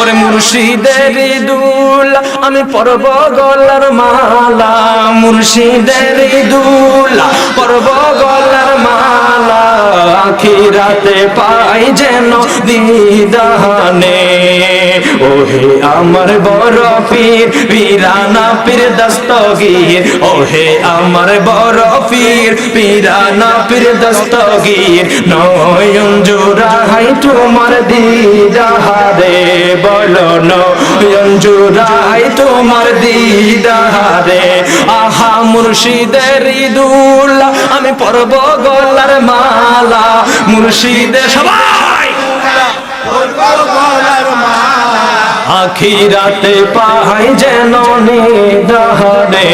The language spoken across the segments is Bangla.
ওরে মুর্শিদের দুল আমি পরব গলার মালা, মুর্শিদের দুল পরব গলার মালা, আখিরাতে পাই যেন দিদানে। ওহে আমার বড় পীর পীরানা পীর দস্তগীর, ওহে আমার বড় পীর পীরানা পীর দস্তগীর, নয়ন জোড়াই তোমার দিদারে, বলো নয়ন জোড়াই তোমার দিদারে। আহা মুর্শিদের দুল আমি পরব গলার মালা, মুর্শিদের সবাই আখিরাতে পাই যেন নিদানে।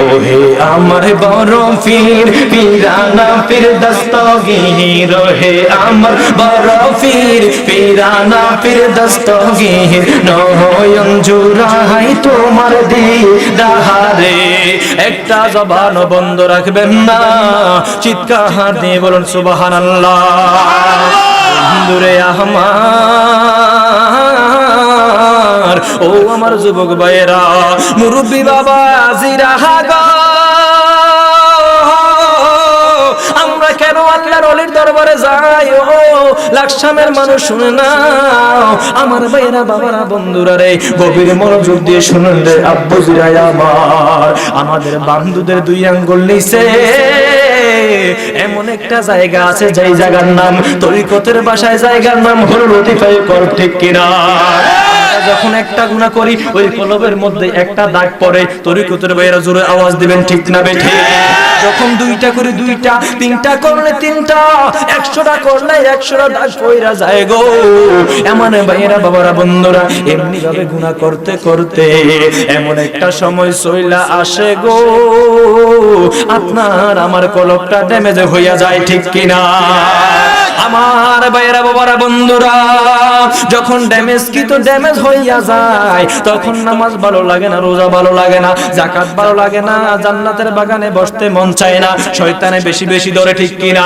ওহে আমার বড় পীর পীরানা পীর দস্তগীর, ওহে আমার বড় পীর পীরানা পীর দস্তগীর, নয়ন জোড়াই তোমার দিদারে। একটা জবান বন্ধ রাখবেন না, চিৎকার দিয়ে বলুন সুবহানাল্লাহ। বন্ধুরে আমার, ও আমার যুবক ভাইয়েরা, মুরব্বী বাবা জিরা হাগা, আমরা কেন আল্লাহর ওলির দরবারে যাই? ও লাকসামের মানুষ শুনে না, আমার ভাইয়েরা বাবারা বন্ধুরা রে, গভীর মনোযোগ দিয়ে শুনুন রে আব্বু জিরাই আমার, আমাদের বান্ধুদের দুই আঙ্গুল নিচে এমন একটা জায়গা আছে, যেই জায়গার নাম তরিকতের ভাষায় জায়গার নাম হলো লতিফায়ে কলব, ঠিক কিনা? যখন একটা গুনাহ করি ওই কলবের মধ্যে একটা দাগ পড়ে, তরিকতের ভাইয়েরা জোরে আওয়াজ দিবেন ঠিক না বেঠিক? যখন দুইটা করে দুইটা, তিনটা করলে তিনটা, 100টা করলে 100টা দাগ পড়া যায় গো। এমন ভাইয়েরা বাবারা বন্ধুরা, এমনি ভাবে গুনাহ করতে করতে এমন একটা সময় চইলা আসে গো, আপনার আমার কলবটা ড্যামেজ হইয়া যায়, ঠিক কিনা? আমার ভাইয়েরা বাবারা বন্ধুরা, যখন ড্যামেজ হইয়া যায়, তখন নামাজ ভালো লাগে না, রোজা ভালো লাগে না, যাকাত ভালো লাগে না, জান্নাতের বাগানে বসতে মন চায় না, শয়তানে বেশি বেশি ধরে, ঠিক কিনা?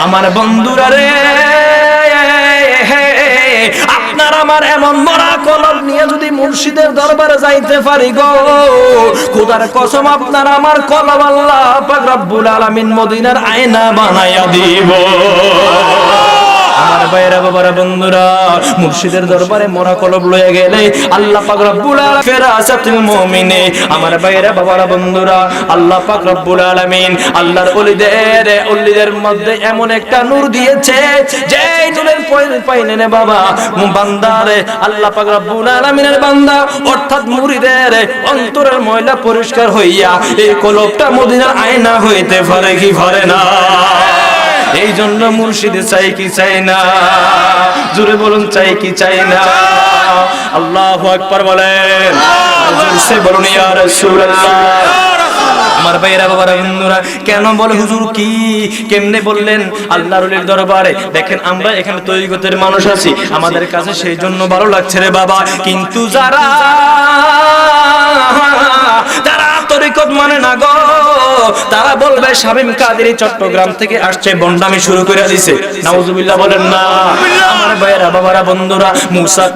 আমার বন্ধুরা রে, আপনার আমার এমন মরা কলব নিয়ে যদি মুর্শিদের দরবারে যাইতে পারি গো, খোদার কসম আপনার আমার কলব আল্লাহ পাক রব্বুল আলামিন মদিনার আয়না বানায়া দিব। আমার ভাইয়েরা বাবারা বন্ধুরা, মুর্শিদের দরবারে মরা কলব লয়ে গেলে আল্লাহ পাক রব্বুল আলামিন ফেরাসাতুল মুমিনে, আমার ভাইয়েরা বাবারা বন্ধুরা, আল্লাহ পাক রব্বুল আলামিন আল্লাহর ওলিদের মধ্যে এমন একটা নূর দিয়েছে, যেই নূরের পাইনে নে বাবা বান্দারে আল্লাহ পাক রব্বুল আলামিনের বান্দা অর্থাৎ মুরিদের অন্তরের ময়লা পরিষ্কার হইয়া এই কলবটা মদিনার আয়না হইতে পারে কি পারে না? এই জন্য মুর্শিদ চাই কি চাই না? জোরে বলুন চাই কি চাই না? আল্লাহু আকবার বলেন, জোরসে বলুন ইয়া রাসূলুল্লাহ। আমার ভাইয়েরা বাবারা বন্ধুরা, কেন বলে হুজুর কি কেমনে বললেন আল্লাহর ওলির দরবারে? দেখেন আমরা এখানে তরিকতের মানুষ আছি, আমাদের কাছে সেই জন্য ভালো লাগছে রে বাবা, কিন্তু যারা তরিকত মানে না গো, তারা বলবে শামীম কাদেরী চট্টগ্রাম থেকে আসছে, বন্ডামি শুরু করে দিয়েছে, নাউজুবিল্লাহ বলেন না। আমার ভাইয়েরা বাবারা বন্ধুরা, মুসা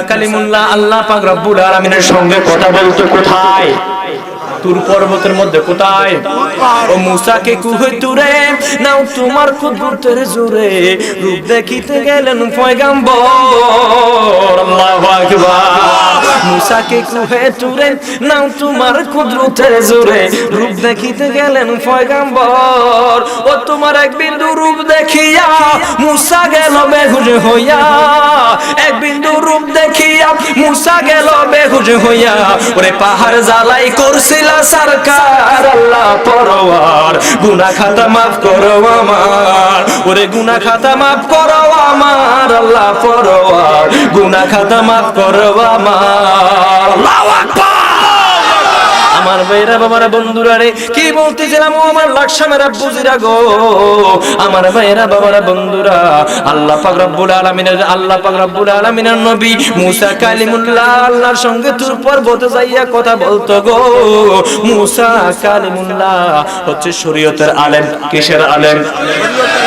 কালিমুল্লাহ আল্লাহ পাক রব্বুল আলামিনের সঙ্গে কথা বলতো কোথায়? তুর পর্বতের মধ্যে। কোথায়? ও মুসাকে কুহে তুরে নাও তোমার কুদরতের জোরে, রূপ দেখিতে গেলেন পয়গম্বর। আল্লাহু আকবার। মুসাকে কুহে তুরে নাও তোমার কুদরতের জোরে, রূপ দেখিতে গেলেন পয়গম্বর। ও তোমার এক বিন্দু রূপ দেখিয়া মুসা গেল বেহুশ হইয়া, এক বিন্দু রূপ দেখিয়া মুসা গেল বেহুশ হইয়া। ওরে পাহাড় জ্বালাই করছিল সরকার আল্লাহ পরওয়ার, গুনাহ খাতা মাফ করো আমার। ওরে গুনাহ খাতা মাফ করো আমার আল্লাহ পরওয়ার, গুনাহ খাতা মাফ করো আমার। আল্লাহু আকবার। আমার ভাইরা বাবারা বন্ধুরা রে, কি বলতেছিলাম আমার লাকসামের আব্বুজিরা গো, আমার ভাইরা বাবারা বন্ধুরা, আল্লাহ পাক রব্বুল আলামিনের নবী মুসা কালিমুল্লাহ আল্লাহর সঙ্গে তুর পর্বতে যাইয়া কথা বলতো গো। মুসা কালিমুল্লাহ হচ্ছে শরীয়তের আলেম। কিসের আলেম?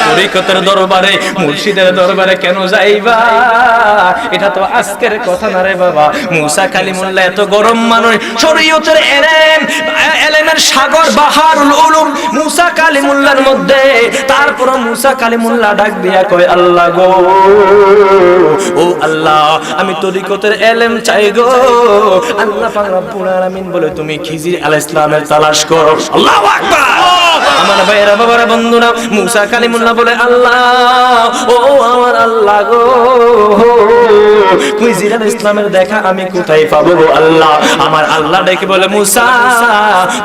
শরীয়তের দরবারে, মুর্শিদের দরবারে কেন যাইবা? এটা তো আজকের কথা না রে বাবা। মুসা কালিমুল্লাহ এত গরম মানুষ, শরীয়তের এলেমের সাগর বাহারুল উলুম মুসা কালিমুল্লাহর মধ্যে। তারপর মুসা কালিমুল্লাহ ডাক দিয়া কয় আল্লাহ গো, ও আল্লাহ আমি তরিকতের এলেম চাই গো। আল্লাহ পাক রব্বুল আলামিন বলে তুমি খিজির আলাইহিস সালামের তালাশ করো। আল্লাহু আকবার। আমার ভাইরা বাবারা বন্ধুরা, মুসা কালিমুল্লাহ বলে আল্লাহ, ও আমার আল্লাহ গো, খিজির আলাইহিস সালামের দেখা আমি কোথায় পাবো গো আল্লাহ? আমার আল্লাহ ডেকে বলে মুসা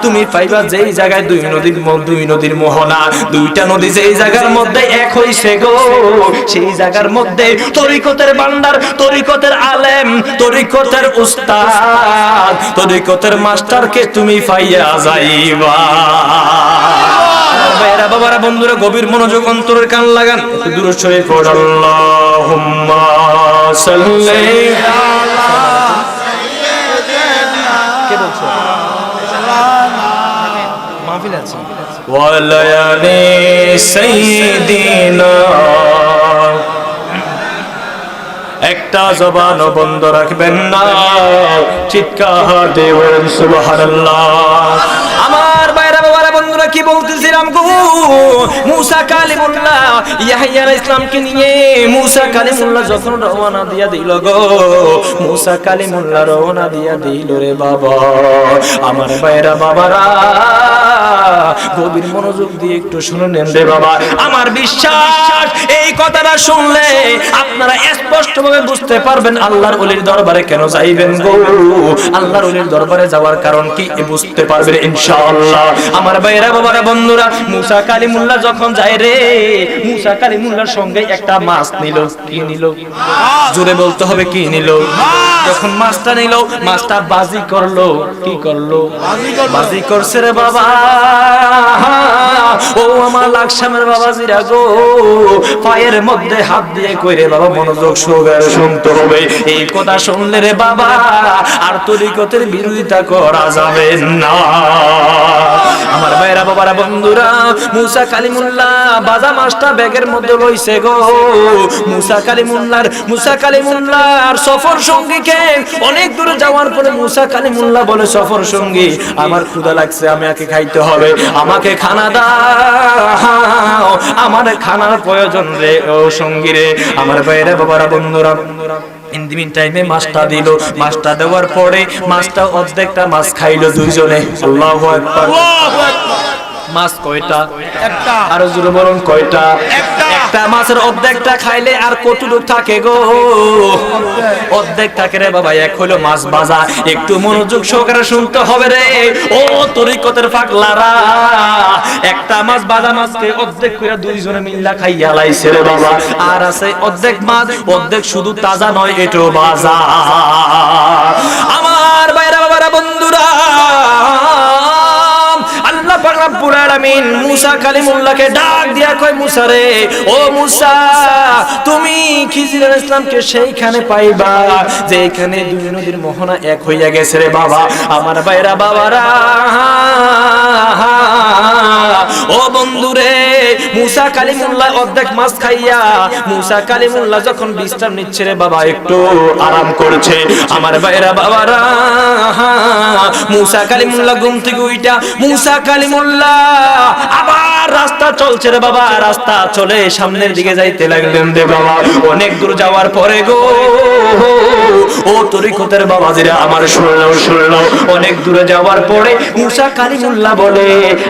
তুমি পাইবা যেই জায়গায় দুই নদীর মোহনা, দুইটা নদী যেই জায়গার মধ্যে এক হইছে গো, সেই জায়গার মধ্যে তরিকতের ভান্ডার, তরিকতের আলেম, তরিকতের উস্তাদ, তরিকতের মাস্টারকে তুমি পাইয়া যাইবা। ভাইরা বাবারা বন্ধুরা, গভীর মনোযোগ, অন্তরের কান লাগান, একটু দূরে সরে পড়। আল্লাহুম্মা সাল্লি আলা সাইয়্যিদিনা, কে বলছো? মাহফিল আছে। ওয়া লায়ালি সাইয়্যিদিনা, একটা জবান বন্ধ রাখবেন না, চিৎকার দেবেন সুবহানাল্লাহ। আমার ভাইরা বাবারা বন্ধুরা, কি বলতেছিলাম গো, মুসা কালিমুল্লাহ ইয়াহইয়া আলাইহিস সালামকে নিয়ে মুসা কালিমুল্লাহ যখন রওনা দিয়া দিল গো, মুসা কালিমুল্লাহ রওনা দিয়া দিল রে বাবা। আমার ভাইরা বাবারা গভীর মনোযোগ দিয়ে একটু শুনে নেন রে বাবা। আমার বিশ্বাস এই কথাটা শুনলে আপনারা স্পষ্ট ভাবে বুঝতে পারবেন আল্লাহর ওলির দরবারে কেন যাইবেন গো। আল্লাহর ওলির দরবারে যাওয়ার কারণ কি বুঝতে পারবেন ইনশাআল্লাহ। আমার ভাইরা বাবারা বন্ধুরা, মুসা কালিমুল্লাহ যখন যায় রে, মুসা কালিমুল্লাহর সঙ্গে একটা মাছ নিল। কি নিল? জোরে বলতে হবে, কি নিল? যখন মাছটা নিল, মাছটা বাজি করলো। কি করলো? বাজি করছে রে বাবা। ও আমার লাকসামের বাবাজিরা গো, পায়ের মধ্যে হাত দিয়ে কইরে বাবা মনোযোগ সহকারে শুনতে হবে। এই কথা শুনলে রে বাবা আর তরিকতের বিরোধিতা করা যাবে না। আমার ভাইরা বাবারা বন্ধুরা, মুসা কালিমুল্লাহ বাজা মাছটা ব্যাগের মধ্যে লইছে গো। মুসা কালিমুল্লাহর সফর সঙ্গীকে অনেক দূরে যাওয়ার পরে মুসা কালিমুল্লাহ বলে সফর সঙ্গী আমার ক্ষুধা লাগছে, আমাকে খাইতে হবে, আমাকে খানা দাও, আমার খানার প্রয়োজন রে ও সঙ্গী রে। আমার ভাইরা বাবারা বন্ধুরা, ইন দি মিন টাইমে মাছটা দিল। মাছটা দেওয়ার পরে মাছটা অর্ধেকটা মাছ খাইলো দুইজনে। আল্লাহু আকবার। মাছ কয়টা? একটা। আরো জোরে বলুন, কয়টা? একটা মাছের অর্ধেকটা খাইলে আর কতটুকু থাকে গো? অর্ধেক থাকে রে বাবা। এক হলো মাছ ভাজা। একটু মনোযোগ সহকারে শুনতে হবে রে ও তরিকতের পাগলারা। একটা মাছ ভাজা মাছকে অর্ধেক কইরা দুইজনে মিল্লা খাইয়া লাইছে রে বাবা। আর আছে অর্ধেক মাছ, অর্ধেক শুধু তাজা নয়, এটাও ভাজা। আমার ভাইরা বাবারা বন্ধুরা, আল্লাহ পাক রব্বুল আলামিন মুসা কালিমুল্লাহকে ডাক দিয়া কয়, মুসা রে, ও মুসা তুমি খিজির আলাইহিস সালামকে সেইখানে পাইবা যেখানে দুই নদীর মোহনা এক হইয়া গেছে রে বাবা। আমার ভাইরা বাবারা, ও বন্ধুরে, মুসা কালিমুল্লাহ অর্ধেক মাছ খাইয়া মুসা কালিমুল্লাহ যখন বিশ্রাম নিচ্ছে রে বাবা, একটু আরাম করছে। আমার ভাইরা বাবারা, মুসা কালিমুল্লাহ ঘুম থেকে উইঠা মুসা কালিমুল্লাহ আবার রাস্তা চলছে রে বাবা। রাস্তা চলে সামনের দিকে যাইতে লাগলেন রে বাবা। অনেক দূর যাওয়ার পরে গো, ও তরিকতের বাবাজিরা আমার শুনলো, অনেক দূরে যাওয়ার পরে মুসা কালিমুল্লাহ বলে,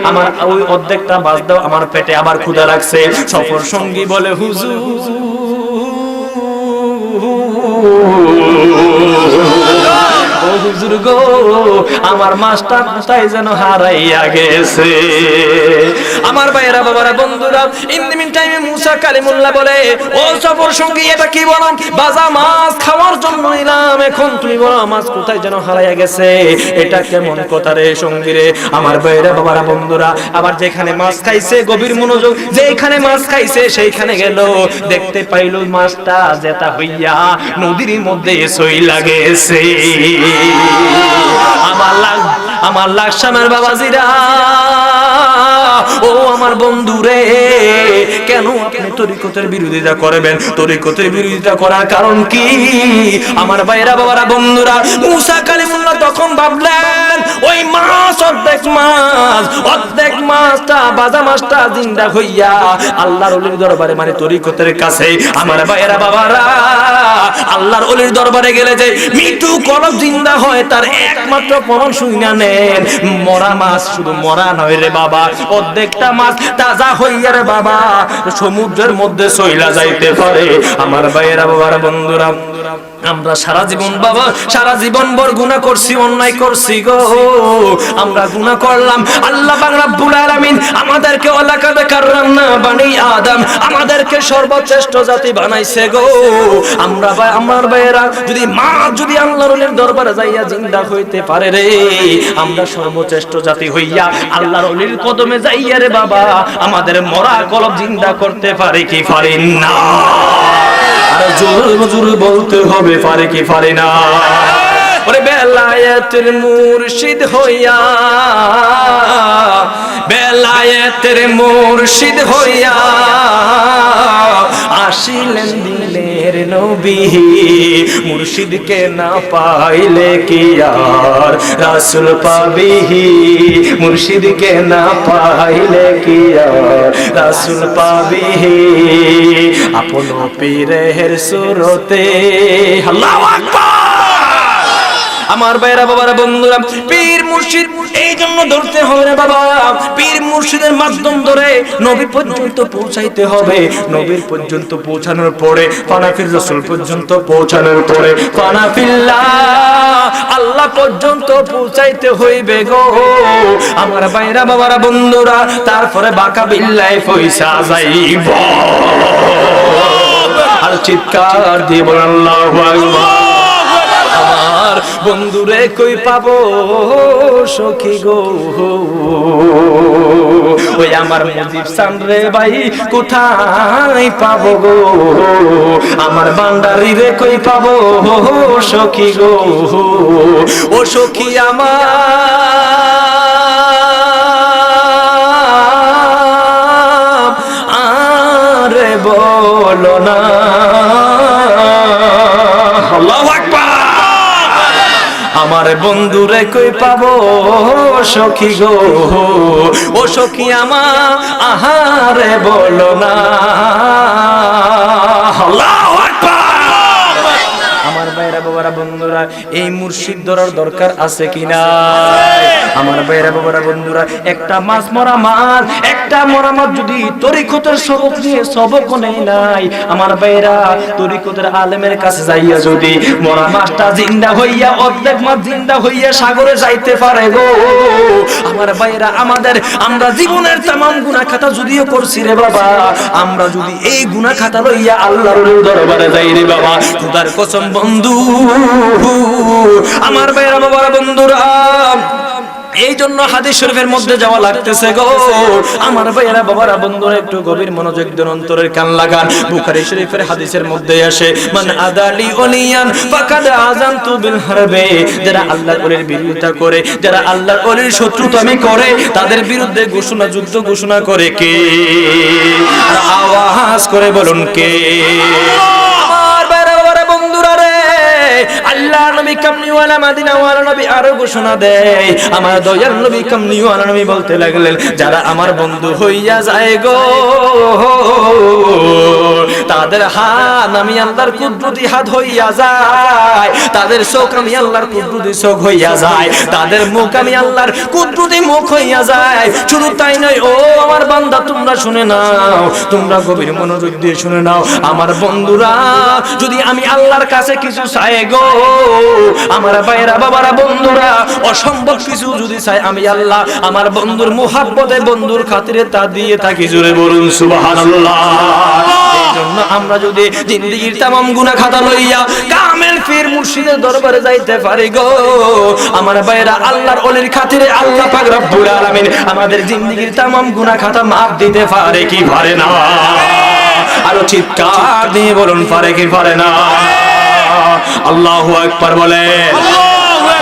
আমার ওই অর্ধেকটা মাছ দাও, আমার পেটে আবার ক্ষুধা লাগছে। সফর সঙ্গী বলে, হুজুর হুজুর গো, আমার মাছটা কোথায় যেন হারাইয়া গেছে। আমার ভাইরা বাবারা বন্ধুরা, ইন দি মিন টাইমে মুসা কালিমুল্লাহ বলে, ও সফর সঙ্গী এটা কি বলো? বাজা মাছ খাওয়ার জন্য নিলাম, এখন তুমি বলো মাছ কোথায় যেন হারাইয়া গেছে। এটা কেমন কথা রে সঙ্গী রে? আমার ভাইরা বাবারা বন্ধুরা, আবার যেখানে মাছ খাইছে, গভীর মনোযোগ, যেখানে মাছ খাইছে সেইখানে গেল, দেখতে পাইল মাছটা জেতা হইয়া নদীর মধ্যে সইলা গেছে। আমার লাকসামের বাবাজিরা, ও আমার বন্ধু রে, কেন আপনি তরিকতের বিরোধিতা করবেন? তরিকতের বিরোধিতা করার কারণ কি? আমার ভাইরা বাবারা বন্ধুরা, মুসা কালিমুল্লাহ তখন ভাবলেন ওই মাছ অর্ধেক মাছটা বাজা মাছটা জিন্দা হইয়া আল্লাহর ওলির দরবারে মানে তরিকতের কাছে, আমার ভাইরা বাবারা আল্লাহর ওলির দরবারে গেলে যে মৃত্যু কলব জিন্দা হয় তার একমাত্র প্রমাণ শুইনা নেন। মরা মাছ শুধু মরা নয় রে বাবা, অর্ধেকটা মাছ তাজা হইয়া রে বাবা সমুদ্রের মধ্যে চইলা যাইতে পারে। আমার ভাইয়েরা বাবার বন্ধুরা, আমরা সারা জীবন ভর গুনাহ করছি, অন্যায় করছি গো, আমরা গুনাহ করলাম। আল্লাহ পাক রব্বুল আলামিন আমাদেরকে ওয়ালাকাদ কাররামনা বানি আদম, আমাদেরকে সর্বশ্রেষ্ঠ জাতি বানাইছে গো। আমার ভাইয়েরা যদি আল্লাহর ওলির দরবারে যাইয়া জিন্দা হইতে পারে রে, আমরা সর্বশ্রেষ্ঠ জাতি হইয়া আল্লাহর ওলির কদমে যাইয়া রে বাবা আমাদের মরা কলব জিন্দা করতে পারে কি পারে না? আর জোর বলতে হবে পারে কি পারে না? ওরে বেলায়েতের মুর্শিদ হইয়া, বেলায়েতের মুর্শিদ হইয়া আসিলেন দিনের নবী, মুর্শিদকে না পাইলে কি আর রাসূল পাবিহি, মুর্শিদকে না পাইলে কি আর রাসূল পাবিহি, আপন পীরের সুরতে। আল্লাহু আকবার। আমার ভাইরা বাবারা বন্ধুরা, পীর মুর্শিদ এই জন্য ধরতে হবে না বাবা, পীর মুর্শিদের মাধ্যম ধরে নবী পর্যন্ত পৌঁছাইতে হবে। নবীর পর্যন্ত পৌঁছানোর পরে ফানাফির রাসূল পর্যন্ত পৌঁছানোর পরে ফানাফিল্লাহ আল্লাহ পর্যন্ত পৌঁছাইতে হইবে গো। আমার ভাইরা বাবারা বন্ধুরা, তারপরে বাকা বিল্লাহ পয়সা যাইব। আর চিৎকার দিয়ে বলেন আল্লাহু আকবার। আমার বন্ধুরে কই পাবো সখী গো, ওই আমার মুজিব চান রে ভাই কোথায় পাবো গো, আমার বান্দারি রে কই পাবো সখী গো, ও সখী আমার আরে বলো না। আল্লাহু আকবার। আমার বন্ধুরে কই পাবো সখী গো, ও সখী আমার আহারে বলো না। আল্লাহু আকবার। আমার ভাইরা বাবারা বন্ধুরা, এই মুর্শিদ ধরার দরকার আছে কি না? আমার ভাইরা বাবারা বন্ধুরা, একটা মাছ মরা মাছ, একটা মরা মাছ যদি তরিকতের সবক নিয়ে সবক নেই নাই, আমার ভাইরা তরিকতের আলেমের কাছে যাইয়া যদি মরা মাছটা জিন্দা হইয়া অর্ধেক মাছ জিন্দা হইয়া সাগরে যাইতে পারে গো, আমার ভাইরা আমরা জীবনের তামাম গুনাহ খাতা যদিও করছি রে বাবা, আমরা যদি এই গুনাহ খাতা লইয়া আল্লাহর দরবারে যাই রে বাবা, খোদার কসম বন্ধু, আমার ভাইরা বাবারা বন্ধুরা, এই জন্য হাদিস শরীফের মধ্যে যাওয়া লাগতেছে গো। আমার ভাইয়েরা বাবারা বন্ধুরা, একটু গভীর মনোযোগ দেন, অন্তরের কান লাগান। বুখারী শরীফের হাদিসের মধ্যে আসে, মান আদালি ওলিয়ান ফাকাদ আযানতু বিল হারবে, যারা আল্লাহর ওলির বিরোধিতা করে, যারা আল্লাহর ওলির শত্রুতামি করে, তাদের বিরুদ্ধে যুদ্ধ ঘোষণা করে কে? আর আওয়াজ করে বলুন কে? আমার ভাইয়েরা বাবারা বন্ধুরা রে, আল্লাহ নবী কামলিওয়ালা মদিনাওয়ালা নবী আরো ঘোষণা দেয়, আমার দয়ার নবী কামলিওয়ালা নবী বলতে লাগলেন, যারা আমার বন্ধু হইয়া যায় গো, তাদের হাত আমি আল্লাহর কুদরতি হাত হইয়া যায়, তাদের চোখ আমি আল্লাহর কুদরতি চোখ হইয়া যায়, তাদের মুখ আমি আল্লাহর কুদরতি মুখ হইয়া যায়। শুধু তাই নয়, ও আমার বান্দা তোমরা শুনে নাও, তোমরা গভীর মনোযোগ দিয়ে শুনে নাও, আমার বন্ধুরা যদি আমি আল্লাহর কাছে কিছু চাই গো, আমার ভাইরা বাবারা বন্ধুরা, অসম্ভব কিছু যদি চাই আমি আল্লাহ আমার বন্ধুর মুহাব্বতে, বন্ধুর খাতিরে তা দিয়ে থাকি। জোরে বলুন সুবহানাল্লাহ। এই জন্য আমরা যদি জিন্দেগীর তামাম গুনাহ খাতা লইয়া কামেল পীর মুর্শিদের দরবারে যাইতে পারি গো, আমার ভাইরা আল্লাহর ওলির খাতিরে আল্লাহ পাক রব্বুল আলামিন আমাদের জিন্দেগীর তামাম গুনাহ খাতা maaf দিতে পারে কি পারে না? আরো চিৎকার দিয়ে বলুন পারে কি পারে না? আল্লাহু আকবার বলেন।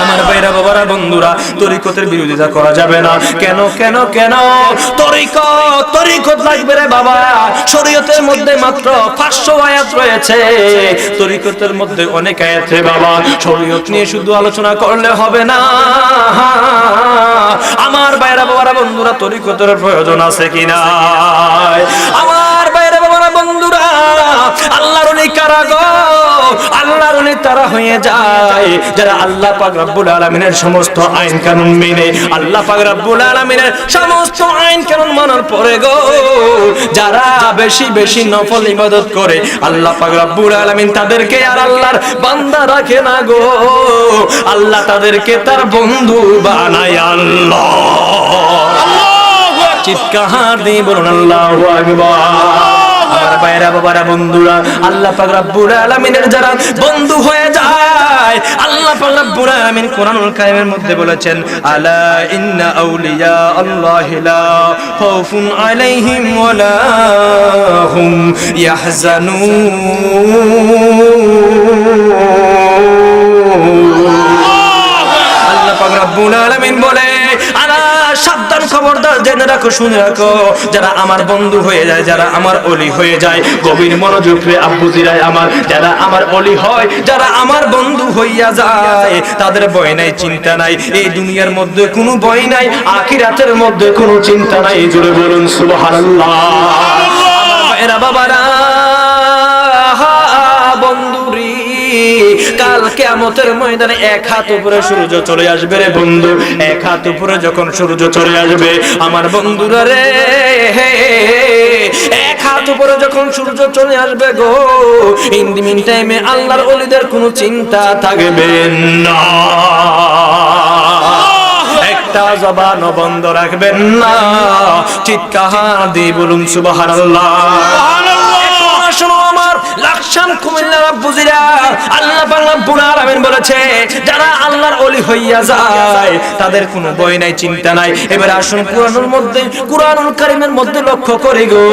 আমার ভাইরা বাবারা বন্ধুরা, তরিকতের বিরোধিতা করা যাবে না। কেন কেন কেন তরিকত লাগবে রে বাবা? শরীয়তের মধ্যে মাত্র 500 আয়াত রয়েছে, তরিকতের মধ্যে অনেক আয়াত রে বাবা। শরীয়ত নিয়ে শুধু আলোচনা করলে হবে না। আমার ভাইরা বাবারা বন্ধুরা, তরিকতের প্রয়োজন আছে কিনা? আমার ভাইরা বাবারা বন্ধুরা, আল্লাহর ওলি কারা গো? আল্লাহর ওলি তারা হয়ে যায় যারা আল্লাহ পাক রব্বুল আলামিনের সমস্ত আইন কানুন মেনে, আল্লাহ পাক রব্বুল আলামিনের সমস্ত আইন কানুন মানার পরে গো, যারা বেশি বেশি নফল ইবাদত করে, আল্লাহ পাক রব্বুল আলামিন তাদেরকে আর আল্লাহর বান্দা রাখে না গো, আল্লাহ তাদেরকে তার বন্ধু বানায়। আল্লাহ চিৎকার দিয়ে বলুন আল্লাহু আকবার। আমার ভাইরা বাবারা বন্ধুরা, আল্লাহ পাক রব্বুল আলামিনের যারা বন্ধু হয়ে যায়, আল্লাহ পাক রব্বুল আলামিন কোরআনুল কারীমের মধ্যে বলেছেন, আলা ইন্না আউলিয়া আল্লাহি লা খাউফুন আলাইহিম ওয়া লা হুম ইয়াহজানুন। আল্লাহ পাক রব্বুল আলামিন বলে, আলা সাবধান, খবরদার, জেনে রাখো, শুনে রাখো, যারা আমার বন্ধু হয়ে যায়, যারা আমার ওলি হয়ে যায়, গভীর মনোযোগ রে আব্বুজিরাই আমার, যারা আমার ওলি হয়, যারা আমার বন্ধু হইয়া যায়, তাদের ভয় নাই, চিন্তা নাই, এই দুনিয়ার মধ্যে কোনো ভয় নাই, আখিরাতের মধ্যে কোনো চিন্তা নাই। জোরে বলুন সুবহানাল্লাহ। আমার ভাইরা বাবারা বন্ধুরি, কাল কিয়ামতের ময়দানে এক হাত উপরে সূর্য চলে আসবে রে বন্ধু। এক হাত উপরে যখন সূর্য চলে আসবে আমার বন্ধুরা রে, এক হাত উপরে যখন সূর্য চলে আসবে গো, ইন দি মিন টাইমে আল্লাহর ওলিদের কোনো চিন্তা থাকবে না, একটা জবান বন্ধ রাখবেন না। চিৎকার দিয়ে বলুন সুবহানাল্লাহ। শোনো আমার লাকসাম কুমিল্লার আব্বুজিরা, আল্লাহ পাক রব্বুল আলামিন বলেছে, যারা আল্লাহর ওলি হইয়া যায় তাদের কোনো ভয় নাই, চিন্তা নাই। এবার আসুন কুরআনের মধ্যে, কুরআনুল কারীমের মধ্যে লক্ষ্য করি গো,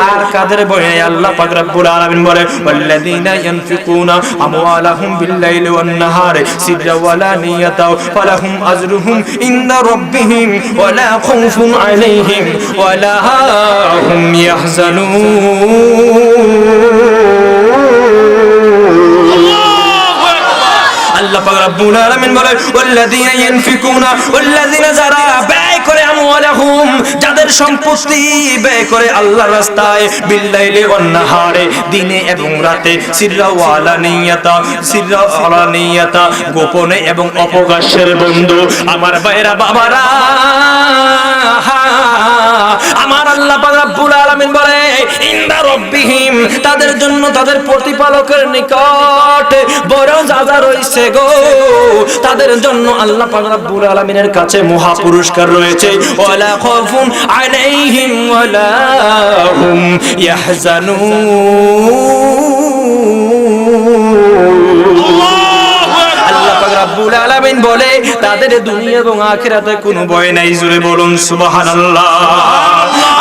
আর কাদের ভয় নাই? আল্লাহ পাক রব্বুল আলামিন বলে, ওয়াল্লাযীনা ইয়ানফিকুনা আমওয়ালাহুম বিল-লাইলি ওয়ান-নাহারি সিররা ওয়া লানিয়াতা ফালাহুম আজরুহুম ইনদা রাব্বিহিম ওয়া লা খাউফুন আলাইহিম ওয়া লা হুম ইয়াহজানুন। আল্লাহ পাক রব্বুল আলামিন বলে, ওয়াল্লাযীনা ইয়ানফিকুনা, ওয়াল্লাযীনা যারা ব্যয় করে, আমওয়ালাহুম যাদের সম্পত্তি ব্যয় করে আল্লাহর রাস্তায়, বিল-লাইলি ওয়ান-নাহারে দিনে এবং রাতে, সিররা ওয়া আলানিয়াতা, সিররা ওয়া আলানিয়াতা গোপনে এবং অপ্রকাশ্যের বন্ধু। আমার ভাইরা বাবারা, আমার আল্লাহ পাক রব্বুল আলামিন বলে, ইনদা রাব্বিহিম তাদের জন্য তাদের প্রতিপালকের নিকট বড় যাজা রয়েছে গো, তাদের জন্য আল্লাহ পাক রব্বুল আলামিনের কাছে মহা পুরস্কার রয়েছে। ওয়ালা খাউফুন আলাইহিম ওয়ালা হুম ইয়াহজানুন। আল্লাহ পাক রব্বুল আলামিন বলে, তাদের দুনিয়া এবং আখিরাতে কোনো ভয় নাই। জোরে বলুন সুবহানাল্লাহ।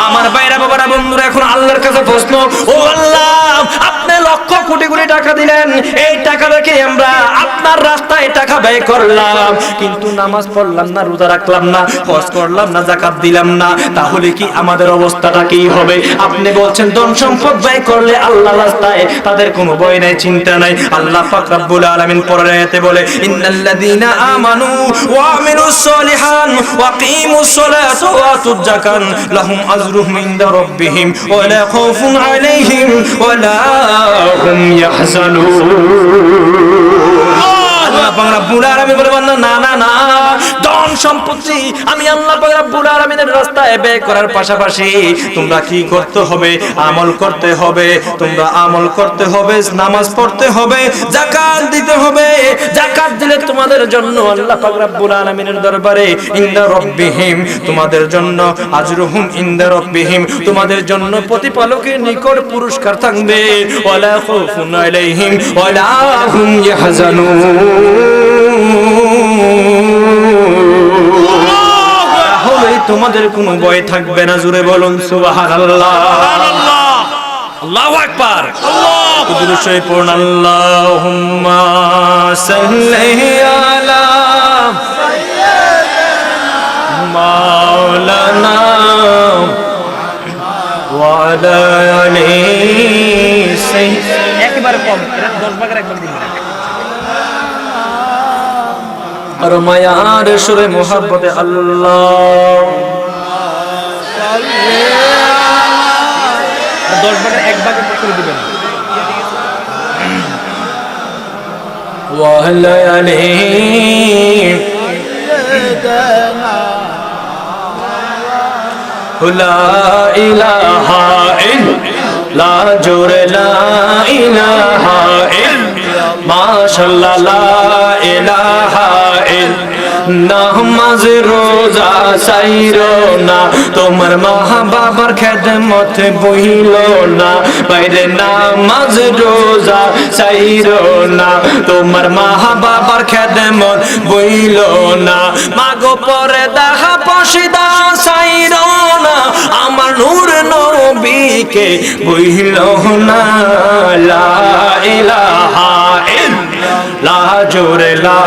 আমার ভাইরা বাবারা বন্ধুরা, এখন আল্লাহর কাছে প্রশ্ন, ও আল্লাহ, আপনি লক্ষ কোটি কোটি টাকা দিলেন, এই টাকা রেখে আমরা আপনার রাস্তায় টাকা ব্যয় করলাম, কিন্তু নামাজ পড়লাম না, রোজা রাখলাম না, হজ করলাম না, যাকাত দিলাম না, তাহলে কি আমাদের অবস্থাটা কি হবে? আপনি বলছেন ধন সম্পদ ব্যয় করলে আল্লাহর রাস্তায় তাদের কোনো ভয় নাই, চিন্তা নাই। আল্লাহ পাক রব্বুল আলামিন পরের আয়াতে বলে, ইন্নাল্লাযীনা আমানু ওয়া আমিলুস সলিহাত ওয়া কিমুস সালাতা ওয়া আতুজ যাকাত লাহুম আজরুহুম ইনদা রাব্বিহিম ওয়া লা খাউফুন আলাইহিম ওয়া লা হুম ইয়াহজানুন। আল্লাহ পাক রব্বুল আলামিন বলে, না না না, ধন সম্পত্তি আমি আল্লাহ পাক রব্বুল আলামিনের রাস্তায় ব্যয় করার পাশাপাশি তোমরা কি করতে হবে? আমল করতে হবে। তোমরা আমল করতে হবে, নামাজ পড়তে হবে, যাকাত দিতে হবে। যাকাত দিলে তোমাদের জন্য আল্লাহ পাক রব্বুল আলামিনের দরবারে ইনদা রাব্বিহিম তোমাদের জন্য আজরুহুম ইনদা রাব্বিহিম তোমাদের জন্য প্রতিপালকের নিকট পুরস্কার থাকবে। ওয়ালা খাউফুন আলাইহিম ওয়ালা হুম ইয়াহজানুন। তাহলে তোমাদের কোনো ভয় থাকবে না। জোরে বলুন সুবহানাল্লাহ। আল্লাহু আকবার। আল্লাহু আকবার। আল্লাহুম্মা সাল্লি আলা আর মায়ার সুরে মোহাব্বতে আল্লাহ 10 ভাগের 1 ভাগে করে দিবেন ওয়ালায়ালি লা ইলাহা ইল্লা জোরে লা ইলাহা ইল্লা মাশাআল্লাহ লা ইলাহা ইল্লা নামাজ রোজা সাইরো না তোমার মা বাবার খেদমত বইলো না বাইরে নামাজ রোজা সাইরো না তোমার মা বাবার খেদমত বইলো না মাগো পরে দেখা পশিদা সাইরো না আমার নূর নবীকে বইলো না লা ইলাহা ইল্লা জোরে লা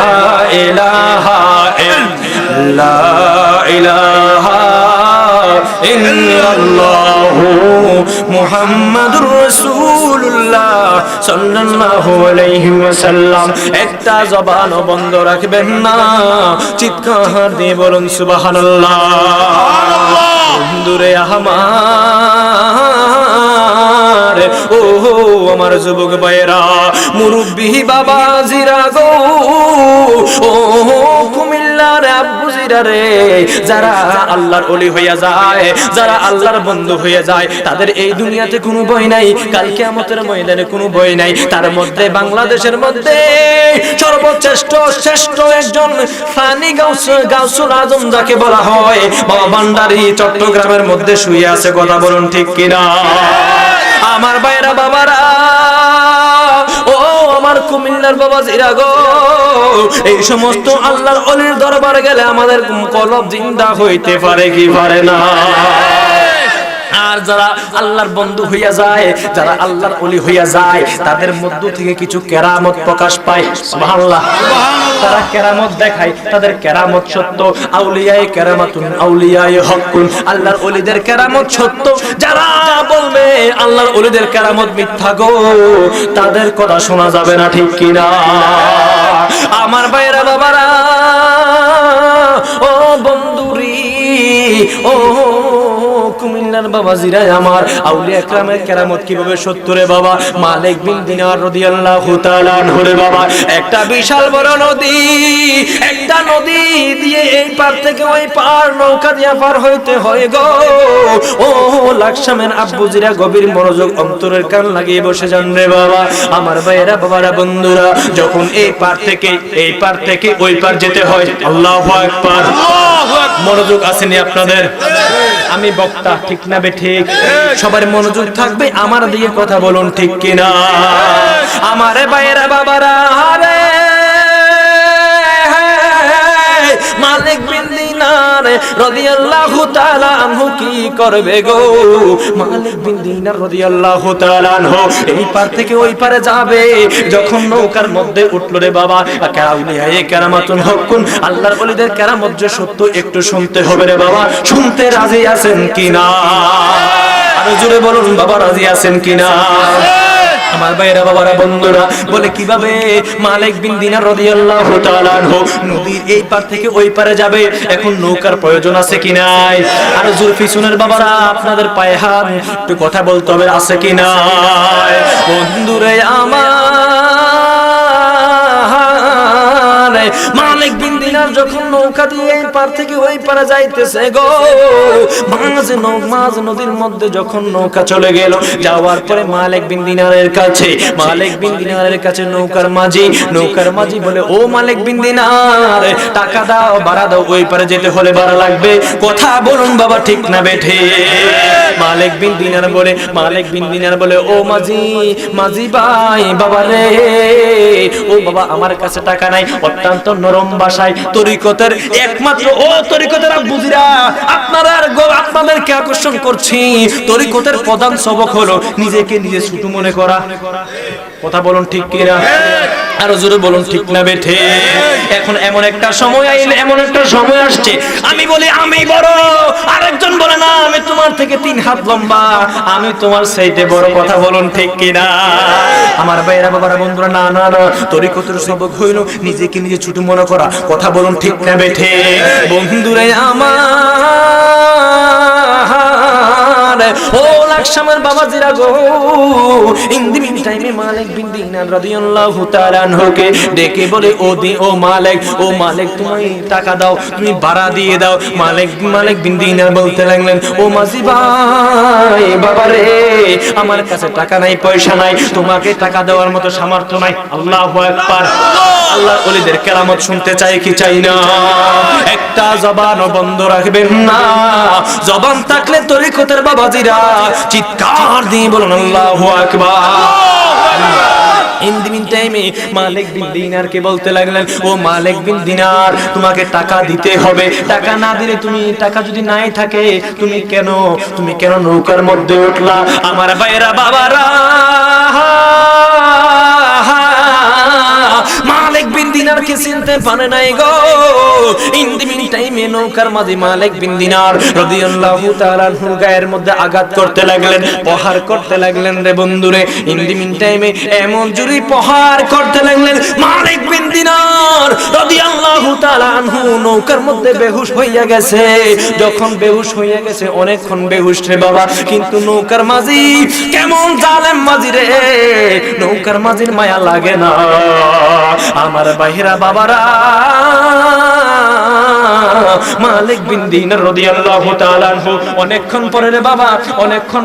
ইলাহা লা ইলাহা ইল্লাল্লাহু মুহাম্মাদুর রাসূলুল্লাহ সাল্লাল্লাহু আলাইহি ওয়াসাল্লাম একটা জবান বন্ধ রাখবেন না চিৎকার দিয়ে বলুন সুবহানাল্লাহ দূরে আমার ও আমার যুবক ভাইরা মুরব্বি বাবা জিরা গো ও কুমিল্লার আব্বু জিরা রে যারা আল্লাহর ওলি হইয়া যায় যারা আল্লাহর বন্ধু হইয়া যায় তাদের এই দুনিয়াতে কোনো ভয় নাই কাল কিয়ামতের ময়দানে কোনো ভয় নাই তার মধ্যে বাংলাদেশের মধ্যে শ্রেষ্ঠ একজন ফানি গাউসুল আজম যাকে বলা হয় বাবা ভান্ডারী চট্টগ্রামের মধ্যে শুয়ে আছে কথা বলুন ঠিক কিনা আমার ভাইরা বাবারা ও আমার কুমিল্লার বাবা জিরা গো এই সমস্ত আল্লাহর ওলির দরবারে গেলে আমাদের কলব জিন্দা হইতে পারে কি পারে না আর যারা আল্লাহর বন্ধু হইয়া যায় যারা আল্লাহর ওলি হইয়া যায় তাদের মধ্য থেকে কিছু কেরামত প্রকাশ পায় সুবহানাল্লাহ তারা কেরামত দেখায় তাদের কেরামত সত্য আউলিয়ায়ে কেরামাতুন আউলিয়ায়ে হকুন আল্লাহর ওলিদের কেরামত সত্য যারা বলবে আল্লাহর ওলিদের কেরামত মিথ্যা গো তাদের কথা শোনা যাবে না ঠিক কিনা আমার ভাইরা বাবারা ও বন্ধুরি ও কুমিল্লার বাবা জিরায় আমার আউলিয়া ইকরামের কেরামত কিভাবে সত্য রে বাবা মালিক বিন দিনার রাদিয়াল্লাহু তাআলা আনহু রে বাবা একটা বিশাল বড় নদী একটা নদী দিয়ে এই পার থেকে ওই পার নৌকা দিয়ে পার হইতে হয় গো ও লাকসামের আব্বু জিরা গভীর মনোযোগ অন্তরের কান লাগিয়ে বসে যান রে বাবা আমার ভাইয়েরা বাবারা বন্ধুরা যখন এই পার থেকে ওই পার যেতে হয় আল্লাহু আকবার মনোযোগ আসেনি আপনাদের আমি বক্তা ঠিক না বে ঠিক সবার মনোযোগ থাকবে আমার দিকে কথা বলুন ঠিক কিনা আমারে ভাইয়েরা বাবারা আরে মালিক বিন দিনার রাদিয়াল্লাহু তাআলা আনহু কি করবে গো মালিক বিন দিনার রাদিয়াল্লাহু তাআলা আনহু এই পার থেকে ওই পারে যাবে যখন নৌকার মধ্যে উঠলো রে বাবা আউলিয়ায়ে কেরামাতুন হকুন আল্লাহর ওলিদের কেরামত যে সত্য একটু শুনতে হবে রে বাবা শুনতে রাজি আছেন কিনা আরো জোরে বলুন বাবা রাজি আছেন কিনা আমার ভাইরা বাবারা বন্ধুরা বলে কিভাবে মালিক বিন দিনার রাদিয়াল্লাহু তাআলা আনহু নদীর এই পার থেকে ওই পারে যাবে এখন নৌকার প্রয়োজন আছে কি নাই আর জুলফি শুনের বাবারা আপনাদের পায়ে হাত একটু কথা বলতে হবে আছে কি নাই বন্ধুরে আমার মালিক বিন দিনার যখন নৌকা দিয়ে এই পার থেকে ওই পারে যাইতেছে গো মাঝ নদীর মধ্যে যখন নৌকা চলে গেল যাওয়ার পরে মালিক বিন দিনারের কাছে নৌকার মাঝি বলে ও মালিক বিন দিনার টাকা দাও ভাড়া দাও ওই পারে যেতে হলে ভাড়া লাগবে কথা বলুন বাবা ঠিক না বেঠে মালিক বিন দিনার বলে ও মাঝি ভাই বাবা রে ও বাবা আমার কাছে টাকা নাই অত্যন্ত নরম ভাষায় তরিকতের একমাত্র ও তরিকতের বুঝিরা আপনাদেরকে আকর্ষণ করছি তরিকতের প্রধান সবক হলো নিজেকে নিজে ছোট মনে করা কথা বলুন ঠিক কিনা আরো জোরে বলুন ঠিক না বেঠে? এখন এমন একটা সময় আইলে, এমন একটা সময় আসছে, আমি বলি আমি বড়, আরেকজন বলে না আমি তোমার থেকে 3 হাত লম্বা, আমি তোমার চাইতে বড়। কথা বলুন ঠিক কিনা? আমার ভাইরা বাবারা বন্ধুরা, না না না, তরিকতের সবক হইল নিজেকে নিজে ছোট মনে করা। কথা বলুন ঠিক না বেঠে? বন্ধুরে আমার, ও লাকসামের বাবাজিরা গো, ইন দি মিন টাইমে মালিক বিন দিনার রাদিয়াল্লাহু তাআলা আনহুকে ডেকে বলে, ও মালিক, ও মালিক, তুমি টাকা দাও, তুমি ভাড়া দিয়ে দাও। মালিক বিন দিনার বলতে লাগলেন, ও মাঝি ভাই, বাবা রে, আমার কাছে টাকা নাই, পয়সা নাই, তোমাকে টাকা দেওয়ার মতো সামর্থ্য নাই। আল্লাহু আকবার। আল্লাহর ওলিদের কেরামত শুনতে চাই কি চাই না? একটা জবানও বন্ধ রাখবেন না। জবান থাকলে তরিকতের বাবাজিরা চিৎকার দিয়ে বলুন আল্লাহু আকবার। ইন দি মিন টাইমে মালিক বিন দিনারকে বলতে লাগলেন, ও মালিক বিন দিনার, তোমাকে টাকা দিতে হবে। টাকা না দিলে, তুমি টাকা যদি নাই থাকে, তুমি কেন নৌকার মধ্যে উঠলা? আমার ভাইরা বাবারা, মালিক বিন দিনারকে চিনতে পারে নাই গো। ইন দি মিন টাইমে নৌকার মাঝি মালিক বিন দিনার রাদিয়াল্লাহু তাআলা আনহু গায়ের মধ্যে আঘাত করতে লাগলেন, প্রহার করতে লাগলেন রে বন্ধুরে। ইন দি মিন টাইমে এমন জোরে প্রহার করতে লাগলেন, মালিক বিন দিনার রাদিয়াল্লাহু তাআলা আনহু নৌকার মধ্যে বেহুশ হইয়া গেছে। যখন বেহুশ হইয়া গেছে, অনেকক্ষণ বেহুশ রে বাবা, কিন্তু নৌকার মাঝি কেমন জালেম মাঝি রে, নৌকার মাঝির মায়া লাগে না। আমার বাইরা বাবারা, মালিক বিন দিনার রাদিয়াল্লাহু তাআলা আনহু অনেকক্ষণ পরে রে বাবা, অনেকক্ষণ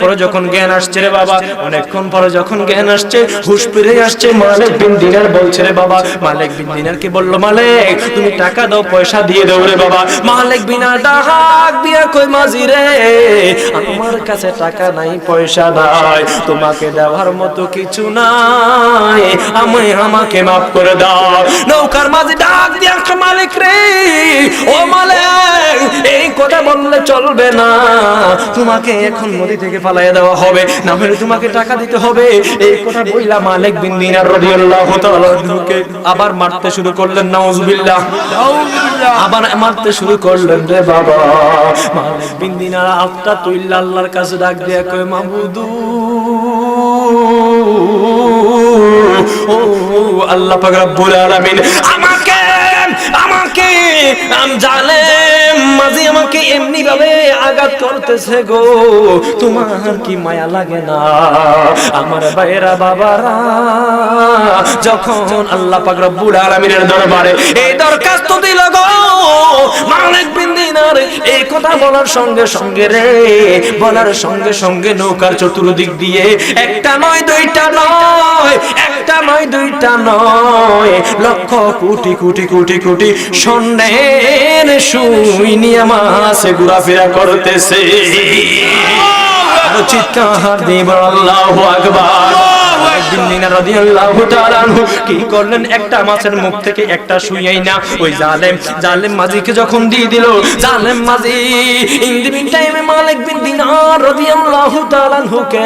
পরে যখন জ্ঞান আসছে রে বাবা, অনেকক্ষণ পরে যখন জ্ঞান আসছে, হুঁশ ফিরে আসছে, মালিক বিন দিনার বলছে রে বাবা, মালিক বিন দিনারকে বলল, মালিক তুমি টাকা দাও, পয়সা দিয়ে দাও রে বাবা। মালিক বিন ডাক দিয়া কই, মাঝি রে, আমার কাছে টাকা নাই, পয়সা নাই, তোমাকে দেওয়ার মতো কিছু নাই, আমাকে মাফ করে দাও। নৌকার মাঝি ডাক দিয়া, মালিক রে, ও মালিক, এই কথা বললে চলবে না, তোমাকে এখন নদী থেকে ফালাইয়া দেওয়া হবে, না হলে তোমাকে টাকা দিতে হবে। এই কথা বইলা মালিক বিন দিনার রাদিয়াল্লাহু তাআলা আনহুকে আবার মারতে শুরু করলেন। নাউজুবিল্লাহ, আবার মারতে শুরু করলেন রে বাবা। মালিক বিন দিনার আত্মা তুইল্লা আল্লাহর কাছে ডাক দিয়া কয়, মাবুদু, ও আল্লাহ পাক রব্বুল আলামিন, আমাকে জালেম মাঝি আমাকে এমনি ভাবে আঘাত করতেছে গো, তোমার কি মায়া লাগে না? আমার ভাইরা বাবারা, যখন আল্লাহ পাক রব্বুল আলামিনের দরবারে এই দরখাস্ত দিল গো, মালিক বিন দিনার এই কথা বলার সঙ্গে সঙ্গে রে, বলার সঙ্গে সঙ্গে নৌকার চতুর্দিক দিয়ে একটা নয়, দুইটা নয়, একটা নয়, দুইটা নয়, লক্ষ কোটি কোটি কোটি কোটি স্বর্ণের সুই নিয়ে মাছ ঘোরাফেরা করতেছে। চিৎকার দিব আল্লাহু আকবার। কি করলেন, একটা মাছের মুখ থেকে একটা সুই আইনা ওই জালেম মাঝিকে যখন দিয়ে দিল, জালেম মাঝি ইন দি মিন টাইমে মালিক বিন দিনার রাদিয়াল্লাহু তাআলা আনহুকে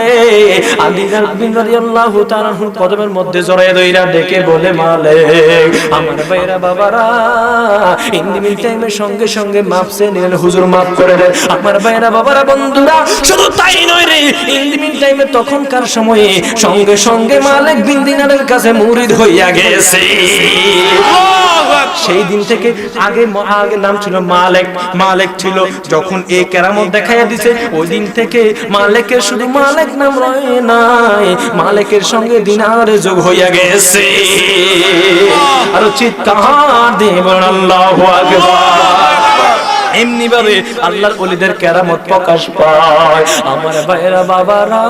আলী বিন রাদিয়াল্লাহু তাআলা আনহুর কদমের মধ্যে জড়ায় ধইরা ডেকে বলে, মালিক, আমার ভাইরা বাবারা, ইন দি মিন টাইমে সঙ্গে সঙ্গে মাফ চেয়ে নিলেন, হুজুর মাফ করে দেন। আমার ভাইরা বাবারা বন্ধুরা, শুধু তাই নয় রে, ইন দি মিন টাইমে তখনকার সময়ে সঙ্গে সঙ্গে মালিক বিন দিনারের কাছে মুরিদ হইয়া গেছে। সেই দিন থেকে আগে নাম ছিল মালিক ছিল, যখন এই কেরামত দেখাইয়া দিছে, ওই দিন থেকে মালিকের শুধু মালিক নাম রয় নাই, মালিকের সঙ্গে দিনারে যোগ হইয়া গেছে। আর চিৎকার দিয়ে বলেন আল্লাহু আকবার। এমনি ভাবে আল্লাহর ওলিদের কেরামত প্রকাশ পায়। আমার ভাইরা বাবারা,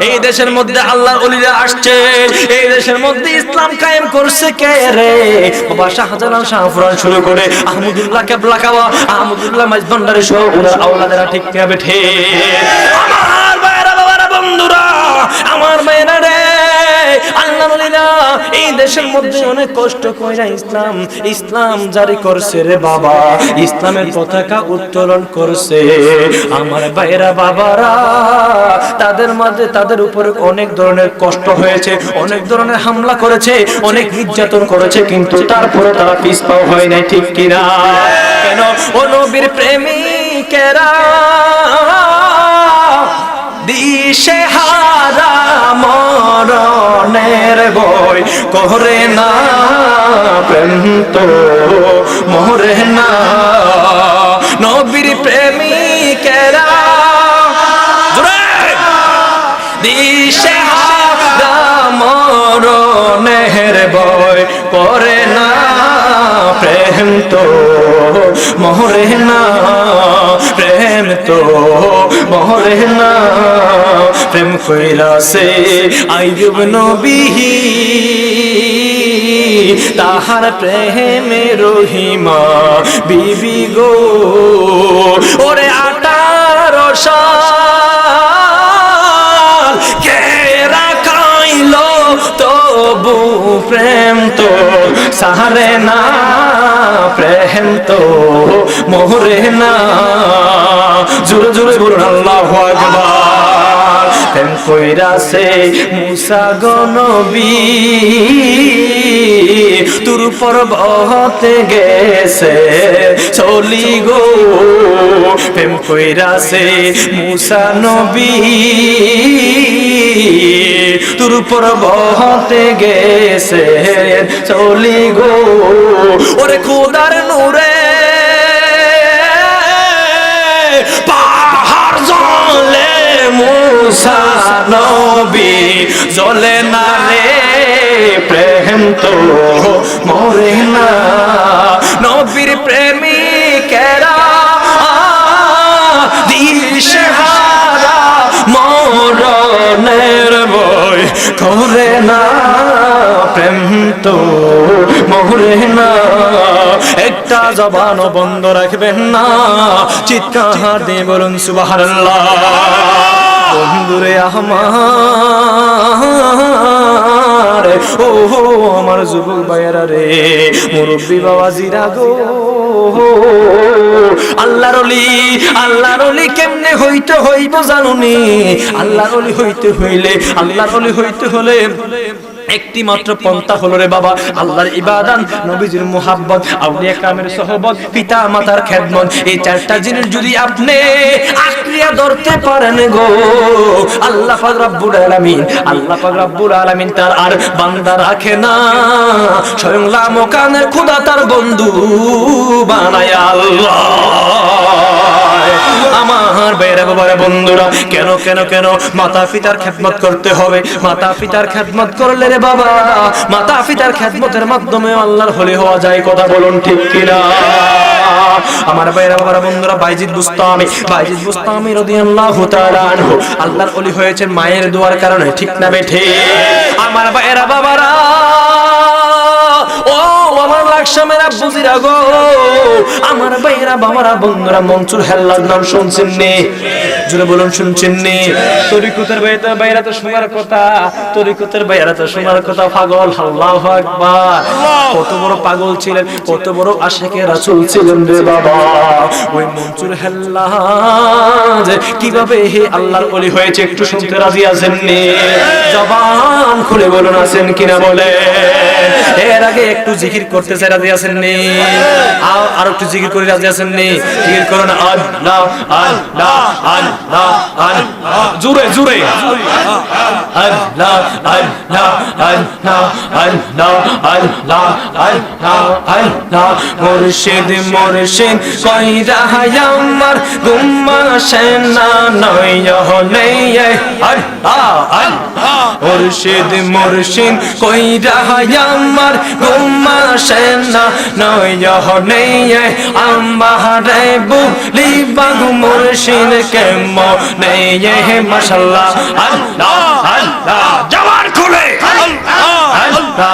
এই দেশের মধ্যে আল্লাহর ওলিরা আসছে, এই দেশের মধ্যে ইসলাম কায়েম করছে কে রে? বাবা শাহজালাল, শাহফুরান শুরু করে আহমদুল্লাহ কেবলা কাওয়া, আহমদুল্লাহ মাইজভান্ডারী সহ ওনার আওলাদেরা ঠিক কে বেঠে? আমার ভাইরা বাবারা বন্ধুরা, আমার ভাইরা রে, আল্লাহর ওলিরা এই দেশের মধ্যে অনেক কষ্ট কইরা ইসলাম জারি করছে রে বাবা, ইসলামের পতাকা উত্তোলন করছে। আমার ভাইরা বাবারা, তাদের মাঝে তাদের উপরে অনেক ধরনের কষ্ট হয়েছে, অনেক ধরনের হামলা করেছে, অনেক নির্যাতন করেছে, কিন্তু তারপরে তারা পিছপা হয় নাই, ঠিক কিনা? কেন? ও নবীর প্রেমিকেরা দিশে হারা মরণের ভয় করে না, প্রেম তো মরে না। নবীর প্রেমিকেরা দিশে হারা মরণের ভয় করে না, প্রেম তো মরে না, প্রেম তো মরে না। প্রেম কইরাছে আইয়ুব নবী, তাহার প্রেমে রহিমা বিবি গো। ওরে 18 সাল কে রাখাইলো তবু প্রেম তো সারে না, প্রেম তো মরে না। জোরে জোরে বলুন আল্লাহু আকবার। প্রেম কইরাছে মুসা গো নবী, তুর পর্বতে গেছে চলি গো। প্রেম কইরাছে মুসা নবী, তুর পর্বতে গেছে চলি গো। ওরে খোদার নূরে পাহাড় জ্বলে, মুসা নবী জ্বলে না রে, প্রেম তো মরে না। নবীর প্রেমিকেরা দিশে হারা মরণের ভয় করে না, প্রেম তো মরে না। একটা জবানও বন্ধ রাখবেন না, চিৎকার দিয়ে বলুন সুবহানাল্লাহ। বন্ধুরে আমার, ও আমার যুবক ভাইয়েরা রে, মুরব্বী বাবাজিরা গো, আল্লাহর ওলি, আল্লাহর ওলি কেমনে হইতে হইব জানুনি? আল্লাহর ওলি হইতে হইলে, আল্লাহর ওলি হইতে হলে একটি মাত্র পন্থা হলো রে বাবা, আল্লাহর ইবাদত, নবীজির মুহাব্বত, আউলিয়া কামের সহবত, পিতা মাতার খেদমত। এই চারটা জিনিস যদি আপনি আঁকড়িয়া ধরতে পারেন গো, আল্লাহ পাক রব্বুল আলামিন, আল্লাহ পাক রব্বুল আলামিন তার আর বান্দা রাখে না, স্বয়ং লামকানের খোদা তার বন্ধু বানায় আল্লাহ। আমার বাইরে বাবারে বন্ধুরা, কেন কেন কেন মাতা পিতার খেদমত করতে হবে? মাতা পিতার খেদমত করলে রে বাবা, মাতা পিতার খেদমতের মাধ্যমে আল্লাহর ওলি হওয়া যায়, কথা বলুন ঠিক কিনা? আমার বাইরে বাবারা বন্ধুরা, বাইজিদ বুস্তামি, বাইজিদ বুস্তামি রাদিয়াল্লাহু তাআলা আনহু আল্লাহর ওলি হয়েছেন মায়ের দোয়ার কারণে, ঠিক না বেঠে? আমার বাইরে বাবারা, ও আমার লাকসামের আব্বুজিরা গো, আমার ভাইরা বাবারা বন্ধুরা, মনসুর হেল্লার নাম শুনছেন নি? জোরে বলুন শুনছেন নি? তরিকতের বাইরা তো শোনার কথা, তরিকতের বাইরা তো শোনার কথা, পাগল। আল্লাহু আকবার। কত বড় পাগল ছিলেন, কত বড় আশিকে রাসূল ছিলেন রে বাবা। ওই মনসুর হেল্লা যে কিভাবে হে আল্লাহর ওলি হয়েছে, একটু শুনতে রাজি আছেন নি? জবান খুলে বলুন আছেন কিনা বলে। এর আগে একটু জিকির করতে চাই, রাজি আছেন নি? আর একটু জিকির করে রাজি আছেন নি? জিকির করুন আল্লাহ আল্লাহ আল্লাহ আল্লাহ, জোরে জোরে আল্লাহ আল্লাহ আল্লাহ আল্লাহ আল্লাহ আল্লাহ আল্লাহ। মুর্শিদ মুর্শিদ কইরা আমার গুম্মা সেনা নয় হলে, আল্লাহ আল্লাহ। মুর্শিদ মুর্শিদ কইরা আমার গুম্মা সেনা নয় হলে, আমারে বুলি বাহু মুর্শিদ কে মনে, মাশাআল্লাহ আল্লাহ আল্লাহ। জবান খুলে আল্লাহ আল্লাহ।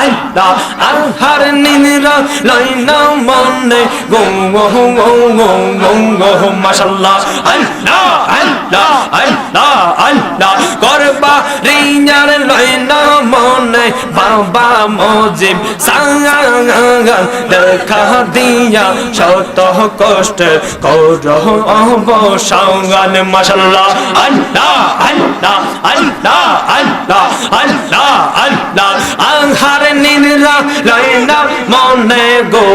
আল্লাহ আহার নিদ্রা লয় না মনে গো গো গো গো গো গো মাশাআল্লাহ আল্লাহ আল্লাহ আল্লাহ আল্লাহ করবা রিয়ার লয় না মনে বাবা মুজিব সাঙ্গা দেখা দিয়া শত কষ্ট করহ অবসান মাশাআল্লাহ আল্লাহ আল্লাহ আল্লাহ আল্লাহ আল্লাহ আল্লাহ আহার নিদ্রা লয় না মনে গো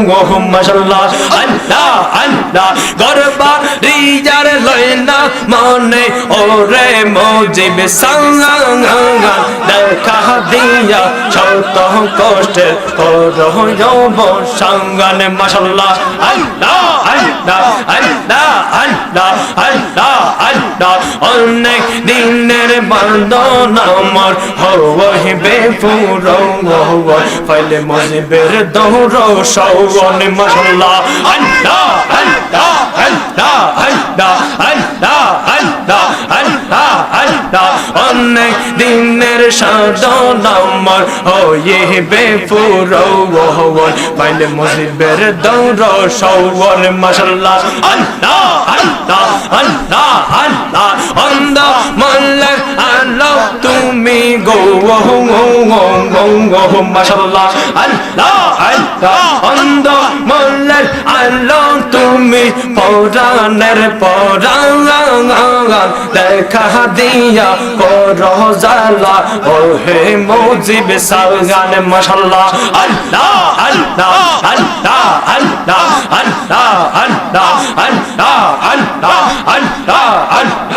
গো মাশাআল্লাহ আল্লাহ আল্লাহ গরবা রিজার লয় না মনে ওরে মুজিব সাঙ্গা দেখা দিয়া শত কষ্ট করহ অবসান মাশাআল্লাহ আল্লাহ আল্লাহ আল্লাহ আল্লাহ আল্লাহ আল্লাহ অনেক দিনের বাঁধন আমার হইবে পুরো ফাইলে মুজিবের দৌড় সওয়ান মাশাআল্লাহ আল্লাহ আল্লাহ আল্লাহ আল্লাহ আল্লাহ আল্লাহ আল্লাহ আল্লাহ অনেক দিনের সাধন আমার হইবে পুরো ফাইলে মুজিবের দৌড় সওয়ান মাশাআল্লাহ আল্লাহ আল্লাহ আল্লাহ আল্লাহ অন্ধ মল্লার আলো তুমি গো গো মাশাআল্লাহ আল্লাহ আল্লাহ অন্ধ মল্লার আলো তুমি পরাণের পরাণ দেখা দিয়া করো জালা ও হে মুজিব সালগান মাশাআল্লাহ আল্লাহ আল্লাহ আল্লাহ আল্লাহ আল্লাহ আল্লাহ আল্লাহ আল্লাহ আল্লাহ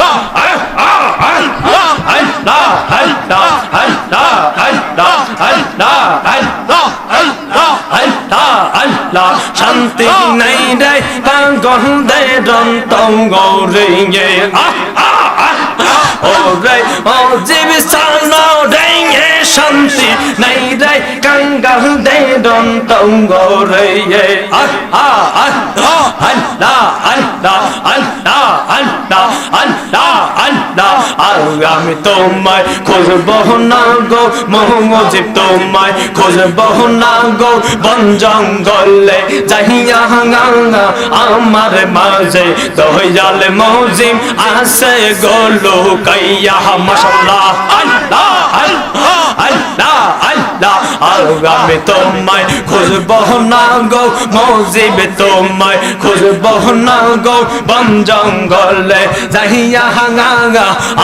আল্লাহ শান্তি নাই রে পাগল দে রন্তঙ্গ রে ও রে ও জীব সানো রে শান্তি নাই রে কাঙ্গাল দে রন্তঙ্গ রে আল্লাহ আল্লাহ আল্লাহ আল্লাহ আল্লাহ আল্লাহ আল্লাহ আমি তোমায় খুঁজব না গো মুজিব তোমায় খুঁজব না গো বন জঙ্গলে যাইয়া আমার মাঝে দয়াল মুজিব আসে গো লুকাইয়া মাশাআল্লাহ আল্লাহ আল্লাহ আল্লাহ আল্লাহ আমি তোমায় খুঁজব না গো মুজিব তোমায় খুঁজব না গো বন জঙ্গলে যাইয়া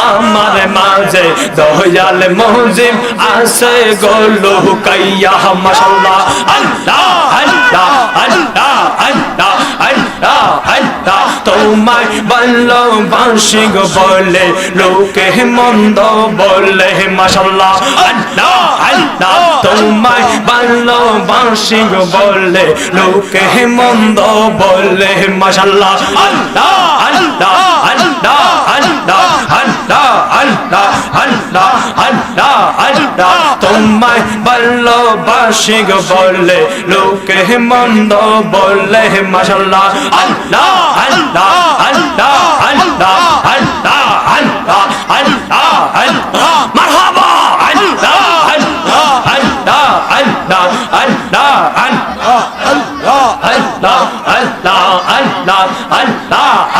আমার মাঝে দয়াল মুজিব আসে গো লুকাইয়া মাশাআল্লাহ আল্লাহ আল্লাহ আল্লাহ আল্লাহ আল্লাহ আল্লাহ তোমায় ভালোবাসি গো বলে লোকে মন্দ বলে মাশাআল্লাহ আল্লাহ আল্লাহ তোমায় ভালোবাসি গো বলে লোকে মন্দ বলে মাশাআল্লাহ আল্লাহ আল্লাহ আল্লাহ আল্লাহ আল্লাহ আল্লাহ আল্লাহ আল্লাহ আল্লাহ তোমায় ভালোবাসি গো বলে লোকে মন্দ বলে মাশাআল্লাহ আল্লাহ আল্লাহ আল্লাহ আল্লাহ আল্লাহ আল্লাহ আল্লাহ আল্লাহ মারহাবা আল্লাহ আল্লাহ আল্লাহ আল্লাহ আল্লাহ আল্লাহ আল্লাহ আল্লাহ আল্লাহ আল্লাহ আল্লাহ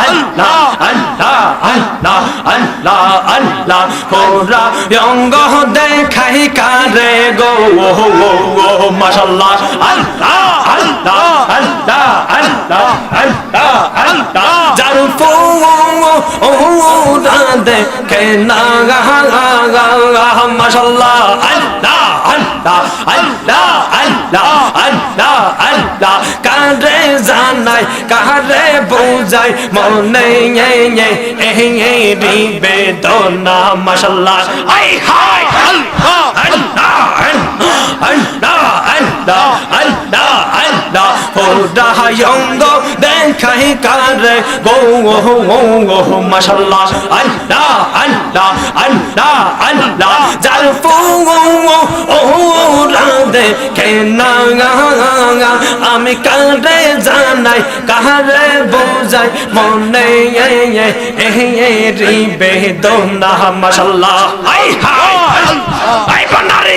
আল্লাহ আল্লাহ আল্লাহ আল্লাহ আল্লাহ কোরা অঙ্গ দেখাই কারে গো মাশাআল্লাহ আল্লাহ আল্লাহ আল্লাহ আল্লাহ আল্লাহ আল্লাহ জারফু দেখে না মাশাআল্লাহ আল্লাহ আল্লাহ আল্লাহ আল্লাহ আল্লাহ আল্লাহ কারে জানাই কারে বোঝাই মনে বেদনা মাশাআল্লাহ আই হাই আল্লাহ আল্লাহ আল্লাহ আল্লাহ আল্লাহ আল্লাহ ওরা অঙ্গ দেখাই কারে গো মাশাআল্লাহ আল্লাহ আল্লাহ আল্লাহ আল্লাহ জারফু ওরা দেখে না আমি কারে জানাই কারে বোঝাই মনে বেদনা মাশাআল্লাহ আই হাই আই বানারে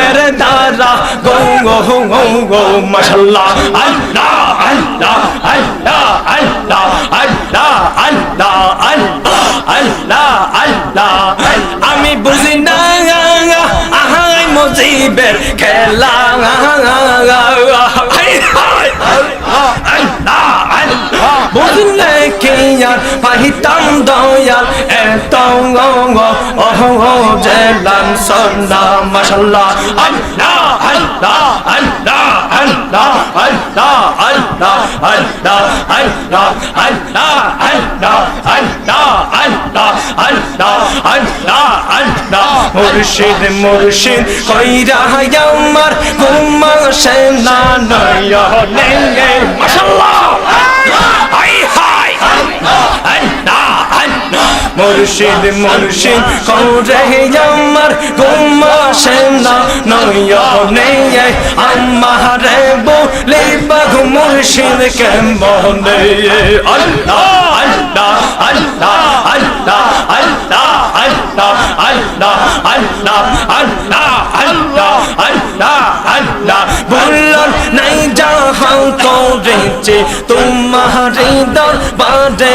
প্রেমের দ্বারা গো গো গো গো মাশাআল্লাহ আল্লাহ আল্লাহ আল্লাহ আল্লাহ আল্লাহ আল্লাহ আল্লাহ আল্লাহ আমি বুঝি না আহাই মুজিবের খেলা বুঝলে কি আর পাইতাম দয়াল এত জেলাম সন্না মাশাআল্লাহ আল্লাহ আল্লাহ আল্লাহ আল্লাহ আল্লাহ আল্লাহ আল্লাহ আল্লাহ আল্লাহ আল্লাহ আল্লাহ আল্লাহ আল্লাহ আল্লাহ আল্লাহ মুর্শিদ মুর্শিদ কইরা আমার ঘুমা সেনা নয়নে মাশাআল্লাহ হাই হাই মুর্শিদ মুর্শিদ করে আমার ঘুমা সেনা নয়নে আমারে বলে বাঘ মুর্শিদ কেমনে আল্লাহ আল্লাহ আল্লাহ আল্লাহ আল্লাহ আল্লাহ আল্লাহ আল্লাহ আল্লাহ আল্লাহ আল্লাহ আল্লাহ বললাম নাই জাহান করেছে তোমারি দরবারে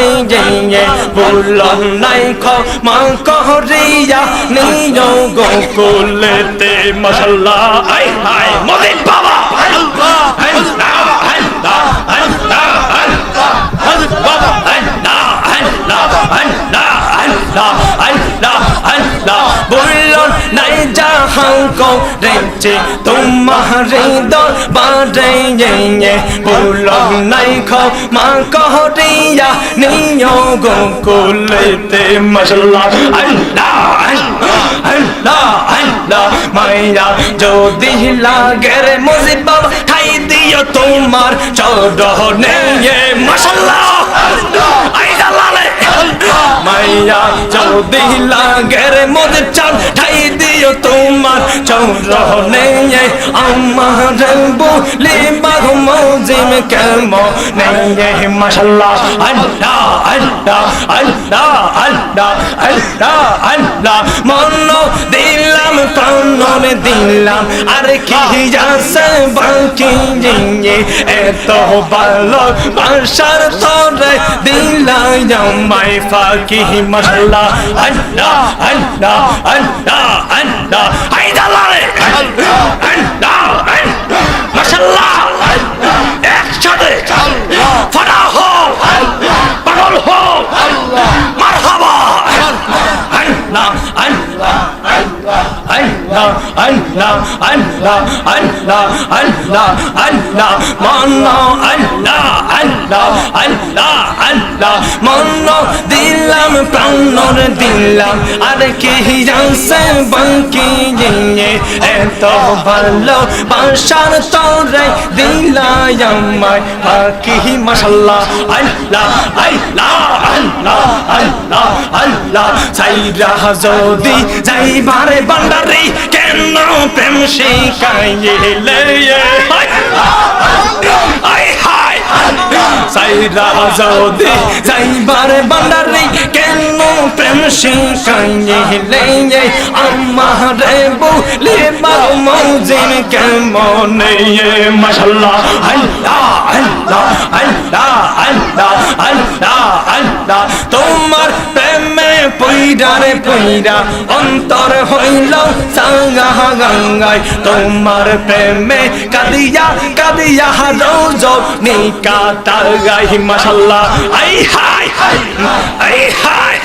বললাম নাই ক্ষমা করিয়া নিও গো কুলেতে মাশাআল্লাহ আই হাই মুজিব বাবা আল্লাহ আল্লাহ আল্লাহ আল্লাহ আল্লাহ মুজিব বাবা আল্লাহ আল্লাহ আল্লাহ আল্লাহ আল্লাহ আল্লাহ বললাম নাই জাহান করেছে তোমারি দরবারে বললাম নাই ক্ষমা করিয়া নিও গো কুলেতে মাশাআল্লাহ আল্লাহ আল্লাহ আল্লাহ মায়া যদি লাগে রে মুজিব বাবা ঠাই দিও তোমার চরণে মাশাআল্লাহ আই জালালে মায়া যদি লাগে রে মুজিব চান ঠাই দিও তোমার চরণে আমার বলি বাঘ মুজিব কেমনে মাশাআল্লাহ আল্লাহ আল্লাহ আল্লাহ আল্লাহ আল্লাহ আল্লাহ মন দিলাম প্রাণ দিলাম আর কি আছে বাকি এত ভালো বাসার তোরে দিলাই আমায় ফাঁকি মাশাআল্লাহ আল্লাহ আল্লাহ আল্লাহ আল্লাহ হায়দারে আল্লাহ আল্লাহ মাশাআল্লাহ একসাথে ফাড়া হো পাগল হো মারহাবা আল্লাহ আল্লাহ আল্লাহ আল্লাহ আল্লাহ আল্লাহ আল্লাহ আল্লাহ মানো আল্লাহ আল্লাহ আল্লাহ আল্লাহ মানো দিলাম প্রাণ দিলাম আর কি আছে বাকি এত ভালো বাসার তোরে দিলাই আমায় ফাঁকি মাশাআল্লাহ আল্লাহ আল্লাহ আল্লাহ আল্লাহ আল্লাহ সাইরা যদি যাইবারে বান্দারি কেন প্রেম শিখাইলে আই হাই সাইরা যদি যাইবারে বান্দারি কেন প্রেম শিখাইলে আমারে বলে বাঘ মুজিব কেমনে মাশাআল্লাহ আল্লাহ আল্লাহ আল্লাহ আল্লাহ আল্লাহ আল্লাহ তোমার প্রেমে পইরারে পইরা অন্তর হইল সাঙ্গা গঙ্গায় তোমার প্রেমে কাদিয়া কাদিয়া রোজ নিকাতার গাই মাশাআল্লাহ আই হাই আই হাই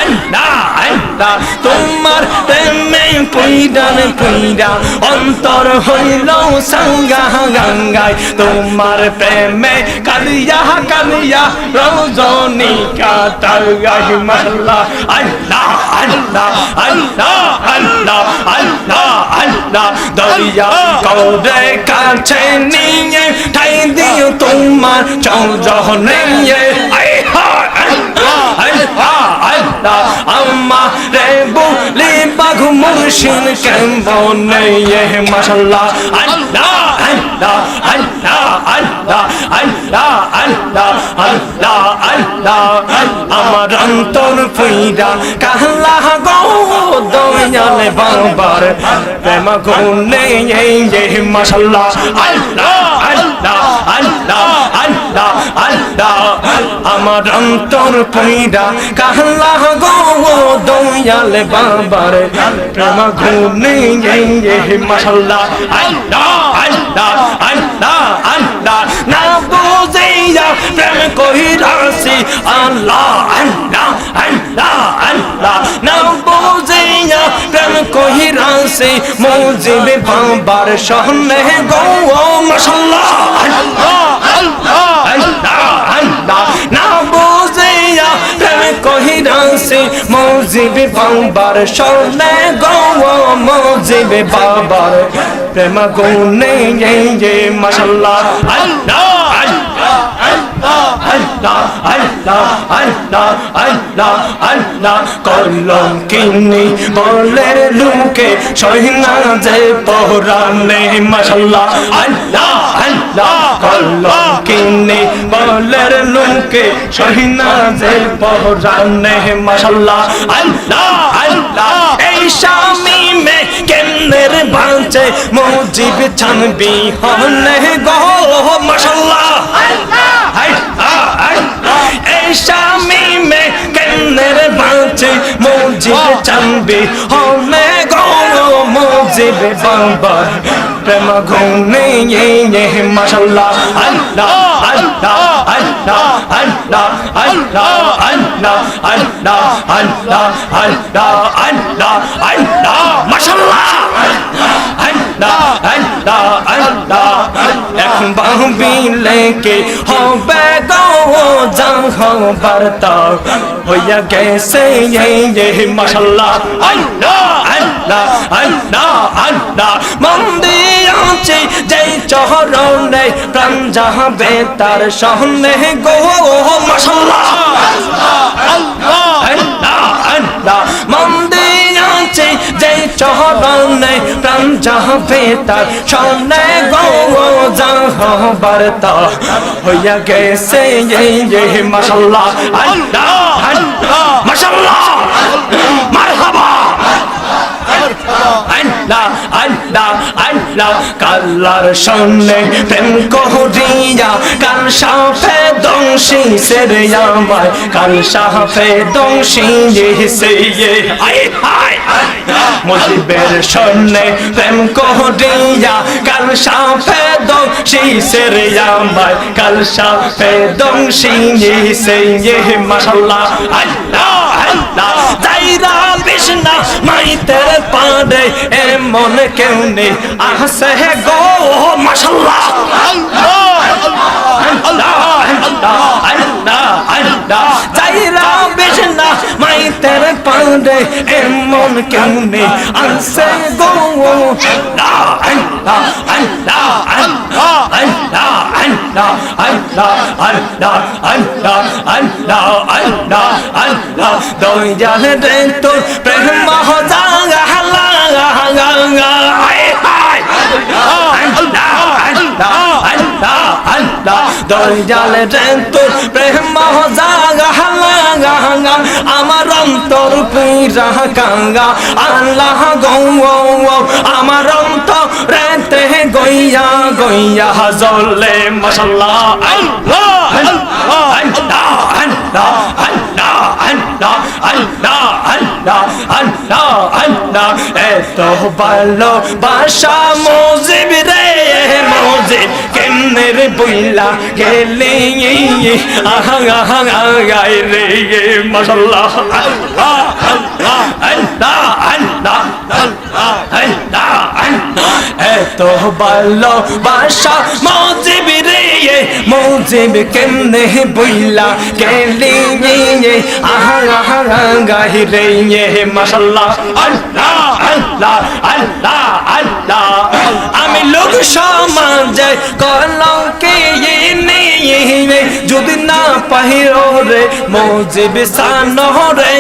আল্লাহ আল্লাহ তোমার প্রেমে পইরারে পইরা অন্তর হইল সাঙ্গা গঙ্গায় তোমার প্রেমে কাদিয়া কাদিয়া রজনী কাতার গাই মাশাআল্লাহ আল্লাহ আল্লাহ আল্লাহ আল্লাহ আল্লাহ আল্লাহ দরিয়া করে কাছে নিয়ে ঠাই দিও তোমার চরণে আই হায় আল্লাহ আল্লাহ আল্লাহ আমারে বলে বাঘ মুর্শিদ কেমনে মাশাআল্লাহ আল্লাহ আল্লাহ আল্লাহ আল্লাহ আল্লাহ আল্লাহ আল্লাহ আল্লাহ আমার অন্তর ফুইরা কাহলা গো দয়ালে জালে বাবার প্রেম গুনে মাশাআল্লাহ আল্লাহ আল্লাহ আল্লাহ আল্লাহ আল্লাহ আমার অন্তর পইরা কাহলা গো দয়াল বাবার প্রেম গুনে মাশাআল্লাহ আল্লাহ আল্লাহ আল্লাহ আল্লাহ না বুঝিয়া প্রেম কইরাছি আল্লাহ আল্লাহ আল্লাহ আল্লাহ না বুঝিয়া প্রেম কইরাছি মুজিব বাবার সামনে গো মাশাআল্লাহ আল্লাহ আল্লাহ আল্লাহ আল্লাহ না বুঝিয়া প্রেম কইরাছি মুজিব বাবার সামনে গো মুজিব বাবার প্রেম গুনে মাশাআল্লাহ আল্লাহ আল্লাহ আল্লাহ আল্লাহ আল্লাহ আল্লাহ আল্লাহ কলম কিনি বলে লুকে সহিনা যে পরানে মাশাআল্লাহ আল্লাহ আল্লাহ কলম কিনি বলে লুকে সহিনা যে পরানে মাশাআল্লাহ আল্লাহ আল্লাহ এই স্বামী মে কেন্নের বাঁচে মুজিব চানবি হনে গো মাশাআল্লাহ এই স্বামী মে কেন্নের বাঁচে মুজিব চানবি হনে গো মুজিব বাবার প্রেম গুনে মাশাআল্লাহ আল্লাহ আল্লাহ আল্লাহ আল্লাহ আল্লাহ আল্লাহ আল্লাহ আল্লাহ আল্লাহ আল্লাহ আল্লাহ মাশাআল্লাহ আল্লাহ আল্লাহ আল্লাহ এক বাহবিলে কে হবে গো জাহবার তা হইয়া গেছে মাশাআল্লাহ আল্লাহ আল্লাহ আল্লাহ আল্লাহ মন্দি আছে যেই চরণে প্রাণ যাবে তার সামনে গো মাশাআল্লাহ আল্লাহ আল্লাহ আল্লাহ মন্দি আছে যেই চরণে প্রাণ যাবে তার সামনে গো যাহবার তা হইয়া গেছে মাশাআল্লাহ আল্লাহ আল্লাহ মাশাআল্লাহ মারহাবা আল্লাহ আল্লাহ আল্লাহ কাল্লার সামনে প্রেম করিয়া কাল সাফে দংশি সেরে আমায় কাল সাফে দংশি সে আয় হায় মুজিবের সামনে প্রেম করিয়া কাল সাফে দংশি সেরে আমায় কাল সাফে দংশি সে মাশাআল্লাহ আল্লাহ আল্লাহ যাইরা বিষ্ণা মাইতের পাড়ে এমন কেউ নেই আসে গো মাশাআল্লাহ আল্লাহ আল্লাহ আল্লাহ আল্লাহ আল্লাহ যাইরা বিষ্ণা মাইতের পাড়ে এমন কেউ নেই আসে গো আল্লাহ আল্লাহ আল্লাহ আল্লাহ আল্লাহ আল্লাহ আল্লাহ আল্লাহ আল্লাহ আল্লাহ আল্লাহ আল্লাহ দয়াল রে তোর প্রেম মহজাঙ্গা হালাঙ্গা হাঙ্গা আয় হায় আল্লাহ আল্লাহ আল্লাহ আল্লাহ দয়াল রে তোর প্রেম মহজাঙ্গা হালাঙ্গা হাঙ্গা আমার অন্তর পুরা কাঙ্গা আল্লাহ গো আমার অন্তর রেতে গইয়া গইয়া জ্বলে মাশাআল্লাহ আল্লাহ আল্লাহ আল্লাহ আল্লাহ আল্লাহ আল্লাহ আল্লাহ আল্লাহ আল্লাহ আল্লাহ এত ভালোবাসা মুজিব রে মুজিব কেমনে রে বইলা গেলে আহা আহা গায় রে মাশাআল্লাহ আল্লাহ আল্লাহ আল্লাহ আল্লাহ আল্লাহ আল্লাহ আল্লাহ এত ভালোবাসা মুজিব রে মুজিব কেমনে বইলা গেলে আহা আহা গায় রে মাশাআল্লাহ আল্লাহ আল্লাহ আল্লাহ আল্লাহ আমি লোক সমাজে কলঙ্কে যদি না পাহিরো রে মুজিব সান রে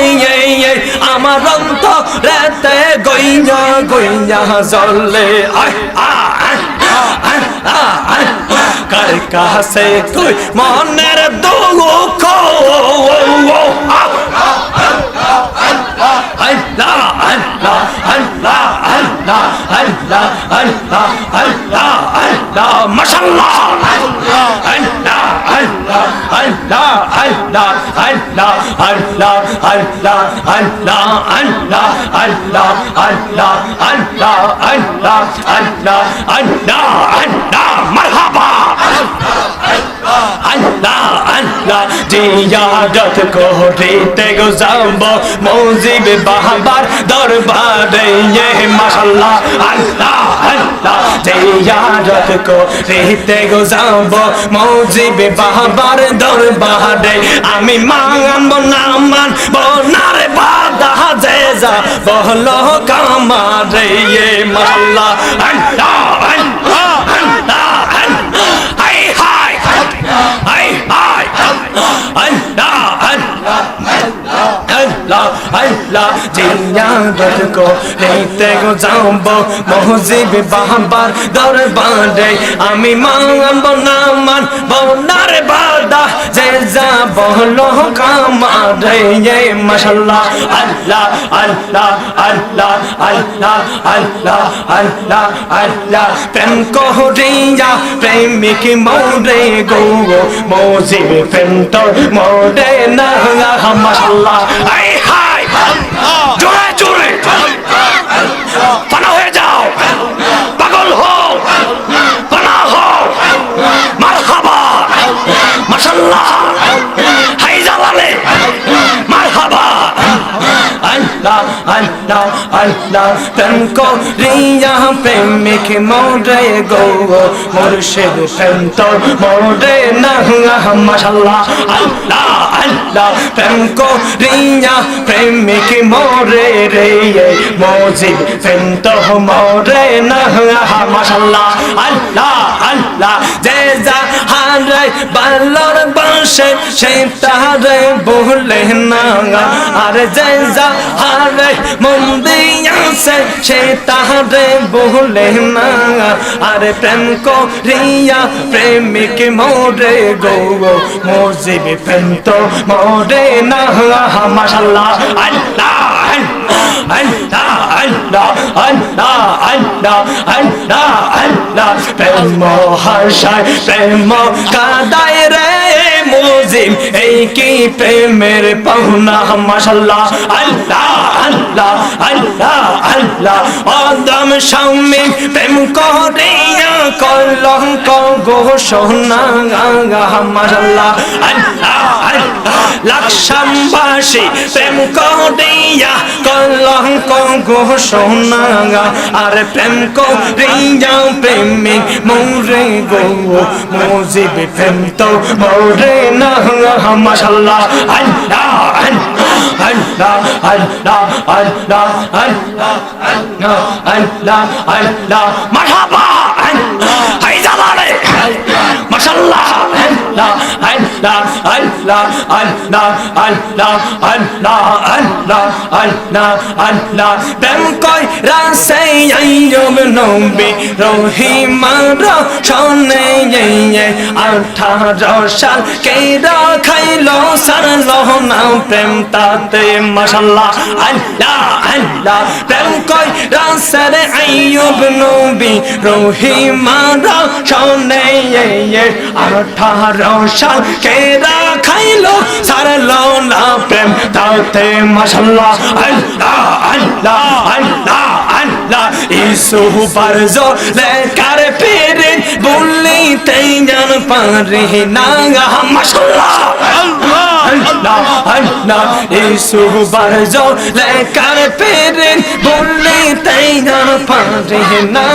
আমার অন্তর রেতে গইয়া গইয়া জ্বলে কার কাছে তুই মনের দুঃখ আল্লাহ আল্লাহ আল্লাহ আল্লাহ আল্লাহ আল্লাহ আল্লাহ মাশাআল্লাহ আল্লাহ আল্লাহ আল্লাহ আল্লাহ আল্লাহ আল্লাহ আল্লাহ আল্লাহ আল্লাহ আল্লাহ আল্লাহ আল্লাহ আল্লাহ আল্লাহ আল্লাহ আল্লাহ মারহাবা আল্লাহ আল্লাহ জিয়ারত করিতে গো যাব মৌজিব বাবার দরবারে মাশাআল্লাহ আল্লাহ আল্লাহ জিয়ারত করিতে গো যাব মৌজিব বাবার দরবারে আমি মানব না মানব না রে বাদা যে যা বহলো কামারে মাশাআল্লাহ আল্লাহ আল্লাহ আল্লাহ হাই হাই হাই হাই আল্লাহ আল্লাহ আল্লাহ আল্লাহ জিয়ারত করিতে গো যাব মৌজিব বাবার দরবারে আমি মানব না মানব না রে বাদা যে যা বহলো কামারে মাশাআল্লাহ আল্লাহ আল্লাহ আল্লাহ আল্লাহ আল্লাহ আল্লাহ আল্লাহ প্রেম করিয়া প্রেমিক মোরে গো মৌজিব প্রেম তো মোরে না মাশাআল্লাহ হাই হাই জোরে জোরে পানা হয়ে যাও পাগল হও পানা হও মারহাবা মাশাআল্লাহ হাই জালালে মারহাবা আল্লাহ আল্লাহ আল্লাহ প্রেম করিয়া প্রেমিক মোরে গো মুর্শিদ প্রেম তো মোরে না মাশাআল্লাহ আল্লাহ আল্লাহ প্রেম করিয়া প্রেমিক মোরে রে মৌজিব প্রেম তো মোরে না মাশাআল্লাহ আল্লাহ আল্লাহ যে যা হারে বালর বাসে সে তারে বলে না আর যে যা হারে মন দিয়াছে সে তারে বলে না আর প্রেম করিয়া প্রেমিক মোরে গো মৌজিব প্রেম তো মোরে না মাশাআল্লাহ আল্লাহ আল্লাহ আল্লাহ আল্লাহ আল্লাহ আল্লাহ আল্লাহ প্রেম হাসায় প্রেম কাদায় রে মৌজিব এই কি প্রেমের পাওনা মাশাআল্লাহ আল্লাহ আল্লাহ আল্লাহ আল্লাহ আদম স্বামী প্রেম করিয়া কলঙ্ক ঘোষণা মাশাআল্লাহ আল্লাহ আল্লাহ লাক্ষামবাসী প্রেম করিয়া কলঙ্ক ঘোষণা আর প্রেম করিয়া প্রেমিক মোরে গো মৌজিব প্রেম তো মোরে না মাশাআল্লাহ আল্লাহ আল্লাহ আল্লাহ আল্লাহ আল্লাহ আল্লাহ আল্লাহ আল্লাহ মারহাবা হাই জালালে মাশাআল্লাহ আল্লাহ আল্লাহ আল্লাহ আল্লাহ আল্লাহ আল্লাহ আল্লাহ আল্লাহ আল্লাহ প্রেম কই রাসে আইয়ুব নবী রহিমার শোনে 18 সাল কে রাখাইলো সারলো না প্রেম তাতে মাশাআল্লাহ আল্লাহ আল্লাহ প্রেম কই রাসে আইয়ুব নবী রহিমার শোনে 18 সাল কে রাখাইলো সারলো না প্রেম তাতে মাশাআল্লাহ আল্লাহ আল্লাহ আল্লাহ আল্লাহ ইসু বারজো লেকার পেরে বলিতে জান পারে না মাশাআল্লাহ আল্লাহ আল্লাহ আল্লাহ ইসু বারজো লেকার পেরে বলিতে জান পারে না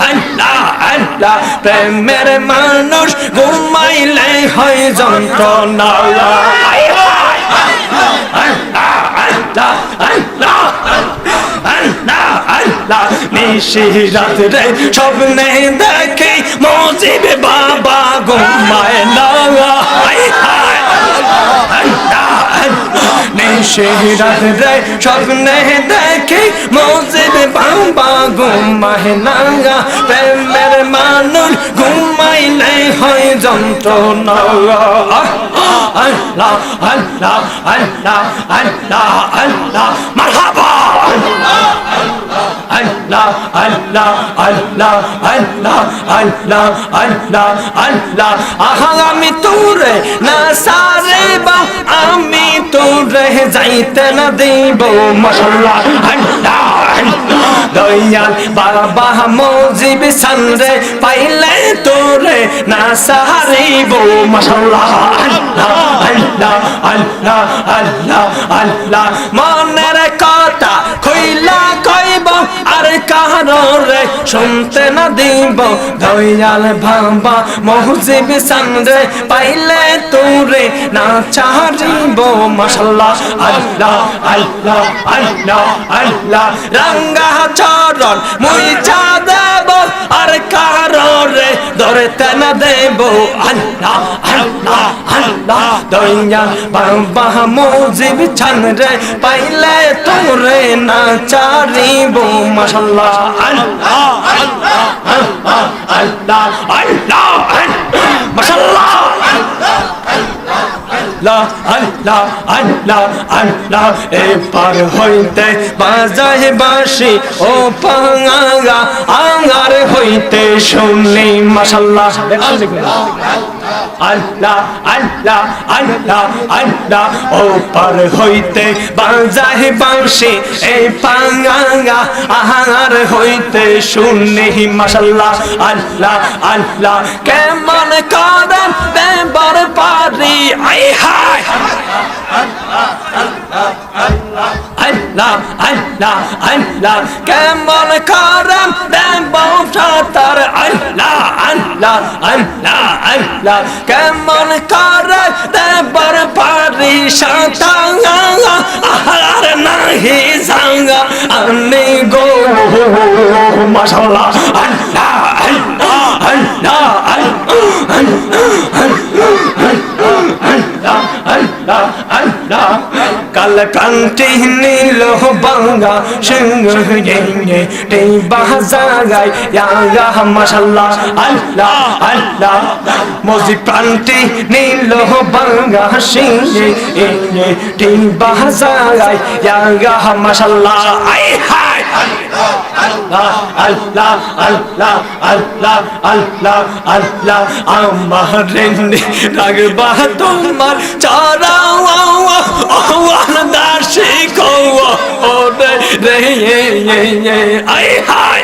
আল্লাহ আল্লাহ প্রেমের মানুষ ঘুমাইলে হয় যন্ত্রণা নিশিরাত রে স্বপ্নে দেখে মৌজিব বাবা ঘুমায় না নিশিরাত রে স্বপ্নে দেখে মৌজিব বাবা ঘুমায় না প্রেমের মানুষ ঘুমাইলে হয় যন্ত্রণা আল্লাহ আল্লাহ আল্লাহ আল্লাহ আল্লাহ মারহাবা আল্লাহ আল্লাহ আল্লাহ আল্লাহ আল্লাহ আল্লাহ আল্লাহ আহা আমি তোরে না সারিব আমি তোরে যাইতে না দিব মাশাআল্লাহ আল্লাহ দয়াল বাবা মুজিব সানরে পাইলে তোরে না সারিব মাশাআল্লাহ আল্লাহ আল্লাহ আল্লাহ আল্লাহ আল্লাহ মনের কথা কইলা কইব আর কারোরে শুনতে না দিব দয়াল বাবা মুজিব সানরে পাইলে তোরে না ছাড়িব মাশাআল্লাহ আল্লাহ আল্লাহ আল্লাহ আল্লাহ রঙ্গা চরণ মুইছা দেব আর কারোরে ধরতে না দেব আল্লাহ আল্লাহ আল্লাহ দয়াল বাবা মুজিব সানরে পাইলে তোরে না ছাড়িব মাশাআল্লাহ আল্লাহ আল্লাহ আল্লাহ আল্লাহ মাশাআল্লাহ আল্লাহ আল্লাহ আল্লাহ আল্লাহ এ পার হইতে বাজায় বাঁশি ও পাঙ্গা আঙ্গার হইতে শুনি মাশাআল্লাহ আল্লাহ আল্লাহ আল্লাহ আল্লাহ ও পার হইতে বাজায় বাঁশি এই পাঙ্গা আহার হইতে শুনি মাশাআল্লাহ আল্লাহ আল্লাহ কেমন করেন দেবার পারি আই হায় আল্লাহ আল্লাহ আল্লাহ কেমন করেন দেবার সাতার আল্লাহ আল্লাহ আল্লাহ আল্লাহ কেমন করে দেবার পারি সাতাঙ্গা আর নাহি জাঙ্গা আনি গো মাশাআল্লাহ আল্লাহ আল্লাহ আল্লাহ আল্লাহ আল্লাহ আল্লাহ কাল কান্তি নীল বাঙ্গা সিংহ গেঙ্গে তে বাজাগাই ইয়াগা মাশাআল্লাহ আল্লাহ আল্লাহ মজি কান্তি নীল বাঙ্গা সিংহ গেঙ্গে তে বাজাগাই ইয়াগা মাশাআল্লাহ আই হায় আল্লাহ আল্লাহ আল্লাহ আল্লাহ আল্লাহ আল্লাহ আমার রেন্দি রাগবা তোমার চারাওয়া দাসি কো ওরে রে আই হায়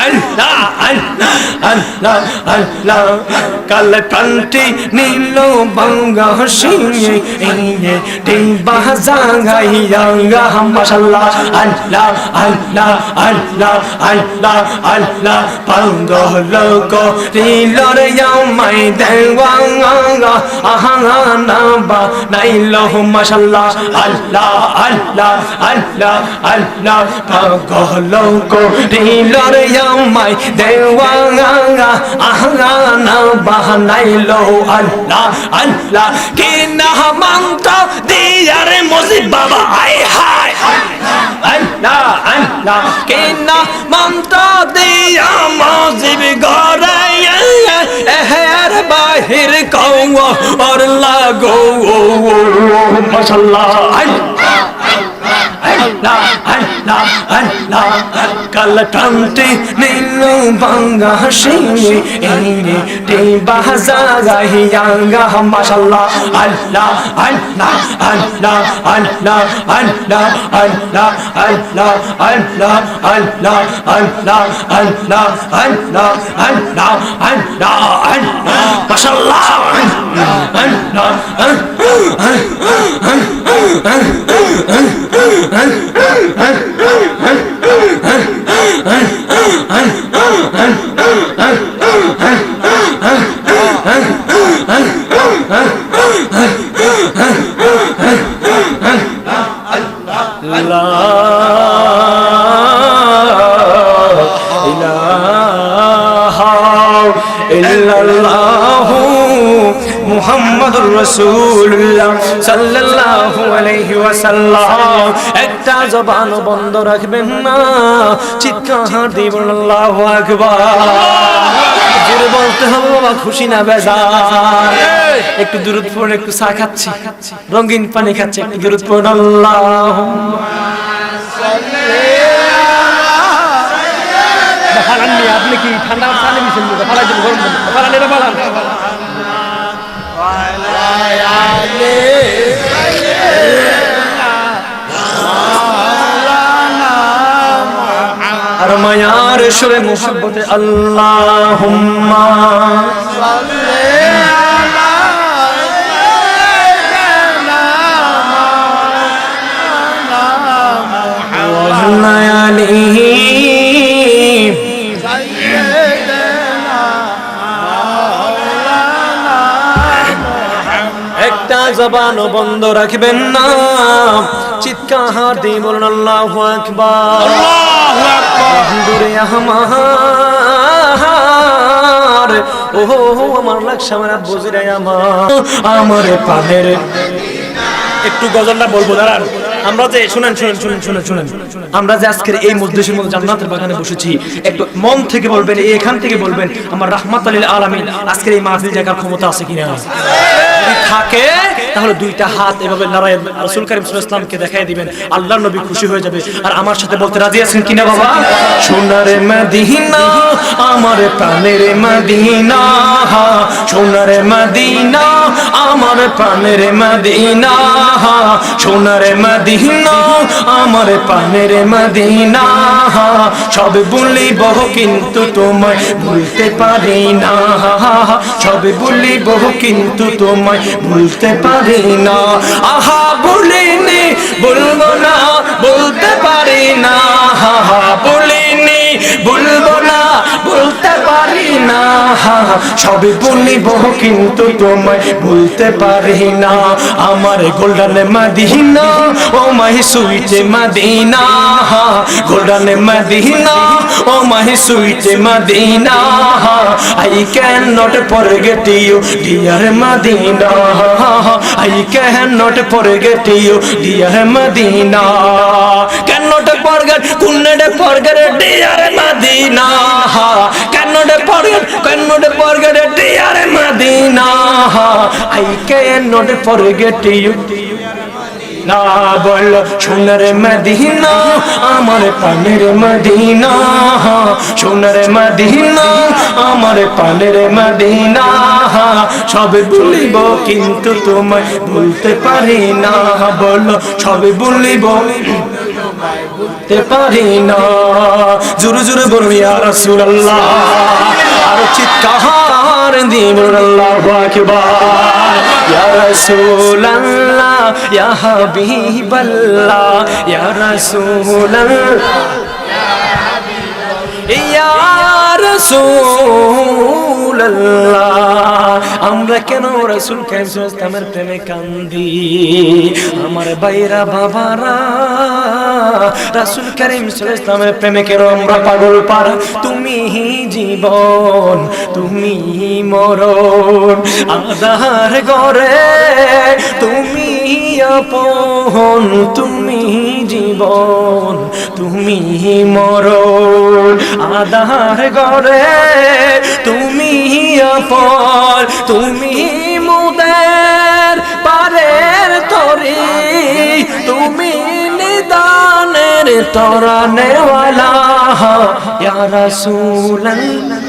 আল্লাহ আল্লাহ আল্লাহ আল্লাহ কাল কান্তি নীল বাঙ্গা সিংহ গেঙ্গে তে বাজাগাই ইয়াগা মাশাআল্লাহ আল্লাহ আল্লাহ আল্লাহ আল্লাহ আল্লাহ পাগল কো রিলর ইয়ামাই দেওয়াঙ্গা আহা নাবা নাইলো মাশাআল্লাহ আল্লাহ আল্লাহ আল্লাহ আল্লাহ পাগল কো রিলর ইয়ামাই দেওয়াঙ্গা আহা নাবা নাইলো আল্লাহ আল্লাহ কি না মন্ত্র দিয়ারে মুজিব বাবা আই হায় আল্লাহ আল্লাহ কিনা মন্ত্র দিয়া মুজিব ঘরে এহের বাহির কও আর লাগো মাশাআল্লাহ আল্লাহ আল্লাহ আল্লাহ কাল কান্তি নীল বাঙ্গা সিংহ গেঙ্গে তে বাজাগাই ইয়াগা মাশাআল্লাহ আল্লাহ আল্লাহ আল্লাহ আল্লাহ আল্লাহ আল্লাহ আল্লাহ আল্লাহ আল্লাহ আল্লাহ আল্লাহ আল্লাহ আল্লাহ আল্লাহ আল্লাহ মাশাআল্লাহ আল্লাহ মুহাম্মাদুর রাসূলুল্লাহ সাল্লাল্লাহু আলাইহি ওয়াসাল্লাম একটা জবান বন্ধ রাখবেন না, চিৎকার দিবেন আল্লাহু আকবার। জোরে বলতে হবে বাবা, খুশি না বেজার? একটু দুরূদ পড়ে, একটু চা খাচ্ছি, রঙিন পানি খাচ্ছি, একটু দুরূদ পড়ুন। আল্লাহুম্মা সাল্লি আলা আর মায়ার সুরে মুহাব্বতে আল্লাহুম্মা একটা জবানও বন্ধ রাখবেন না, চিৎকার দিয়ে বলুন আল্লাহু আকবার। আল্লাহু আকবার। দূরে আমার ওহো আমার লাগছে আমার বুঝিরে আমার পানের একটু গজলটা বলবো দাঁড়ান। আমরা যে শুনেন আমরা যে আজকের এই মজলিসের মধ্যে জান্নাতের বাগানে বসেছি, একটু মন থেকে বলবেন, এখান থেকে বলবেন আমার রাহমাতুল লিল আলামিন আজকের এই মাহফিল জায়গার ক্ষমতা আছে কিনা। যদি থাকে তাহলে দুইটা হাত এভাবে নারায়ে রাসূল করিম সাল্লাল্লাহু আলাইহি ওয়াসাল্লামকে দেখায় দিবেন, আল্লাহর নবী খুশি হয়ে যাবে। আর আমার সাথে বলতে রাজি আছেন কিনা বাবা? সোনার মদিনা আমার প্রাণের মদিনা, সোনার মদিনা আমার প্রাণের মদিনা, সোনার মদিনা আমার প্রাণের মদিনা। সব বলিব কিন্তু তোমায় ভুলতে পারি না, সব বলিব কিন্তু তোমায় ভুলতে পারি না। আহা বলিনি বলবো না, বলতে পারি না, বলিনি বলবো না, বলতে পারি না। সব বলিব কিন্তু তোমায় ভুলতে পারি না। আমার golden Medina oh my sweet Medina, golden Medina oh my sweet Medina. I cannot forget you dear Medina, I cannot forget you dear Medina, cannot forget, couldn't forget dear Medina, cannot forget dear Medina, I cannot forget you না। বল সোনার মদিনা আমার প্রাণের মদিনা, সোনার মদিনা আমার প্রাণের মদিনা। সব বলিব কিন্তু তোমায় ভুলতে পারি না, বলো সব বলিব ভুলতে পারি না। জোরে জোরে বলুন ইয়া রাসূলুল্লাহ, আর চিৎকার দিয়ে বলুন আল্লাহু আকবার। ইয়া রাসূলুল্লাহ ইয়া হাবিবাল্লাহ ইয়া রাসূলুল্লাহ ইয়া রাসূলুল্লাহ। আমরা কেন রাসূল কারীম সাল্লাল্লাহু আলাইহি ওয়াসাল্লামের প্রেমে কান্দি? আমার ভাইরা বাবারা, রাসূল কারীম সাল্লাল্লাহু আলাইহি ওয়াসাল্লামের প্রেমে কেন আমরা পাগল পারা? তুমি জীবন তুমি মরণ, আধার ঘরে তুমি আপন, তুমি জীবন তুমি মরণ, আধার ঘরে তুমি আপন, তুমি মুদের পারের তরি, তুমি নিদানের তরানেওয়ালা। ইয়া রাসূলুল্লাহ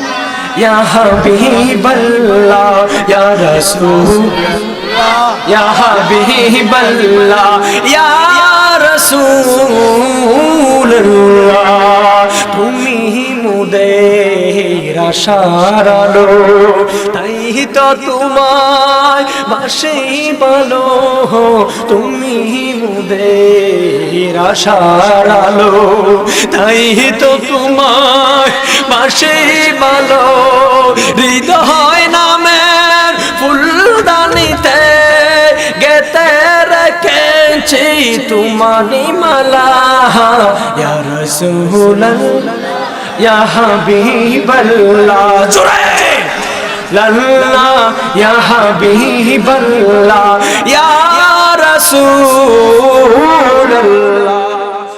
ইয়া হাবিবাল্লাহ ইয়া রাসূলুল্লাহ ইয়া হাবিবাল্লাহ ইয়া রাসূলুল্লাহ। তুমি মুদের আশার আলো, তাই তো তোমায় বাসি ভালো, তুমি মুদের আশার আলো, তাই তো তোমায় বাসি ভালো। হৃদয় নামের ফুলদানিতে গেতে রেখেছি তোমারি মালা। ইয়া রাসূলুল্লাহ ইয়া হাবিবাল্লাহ, জোরে লাল্লাহ ইয়া হাবিবাল্লাহ ইয়া রাসূলুল্লাহ।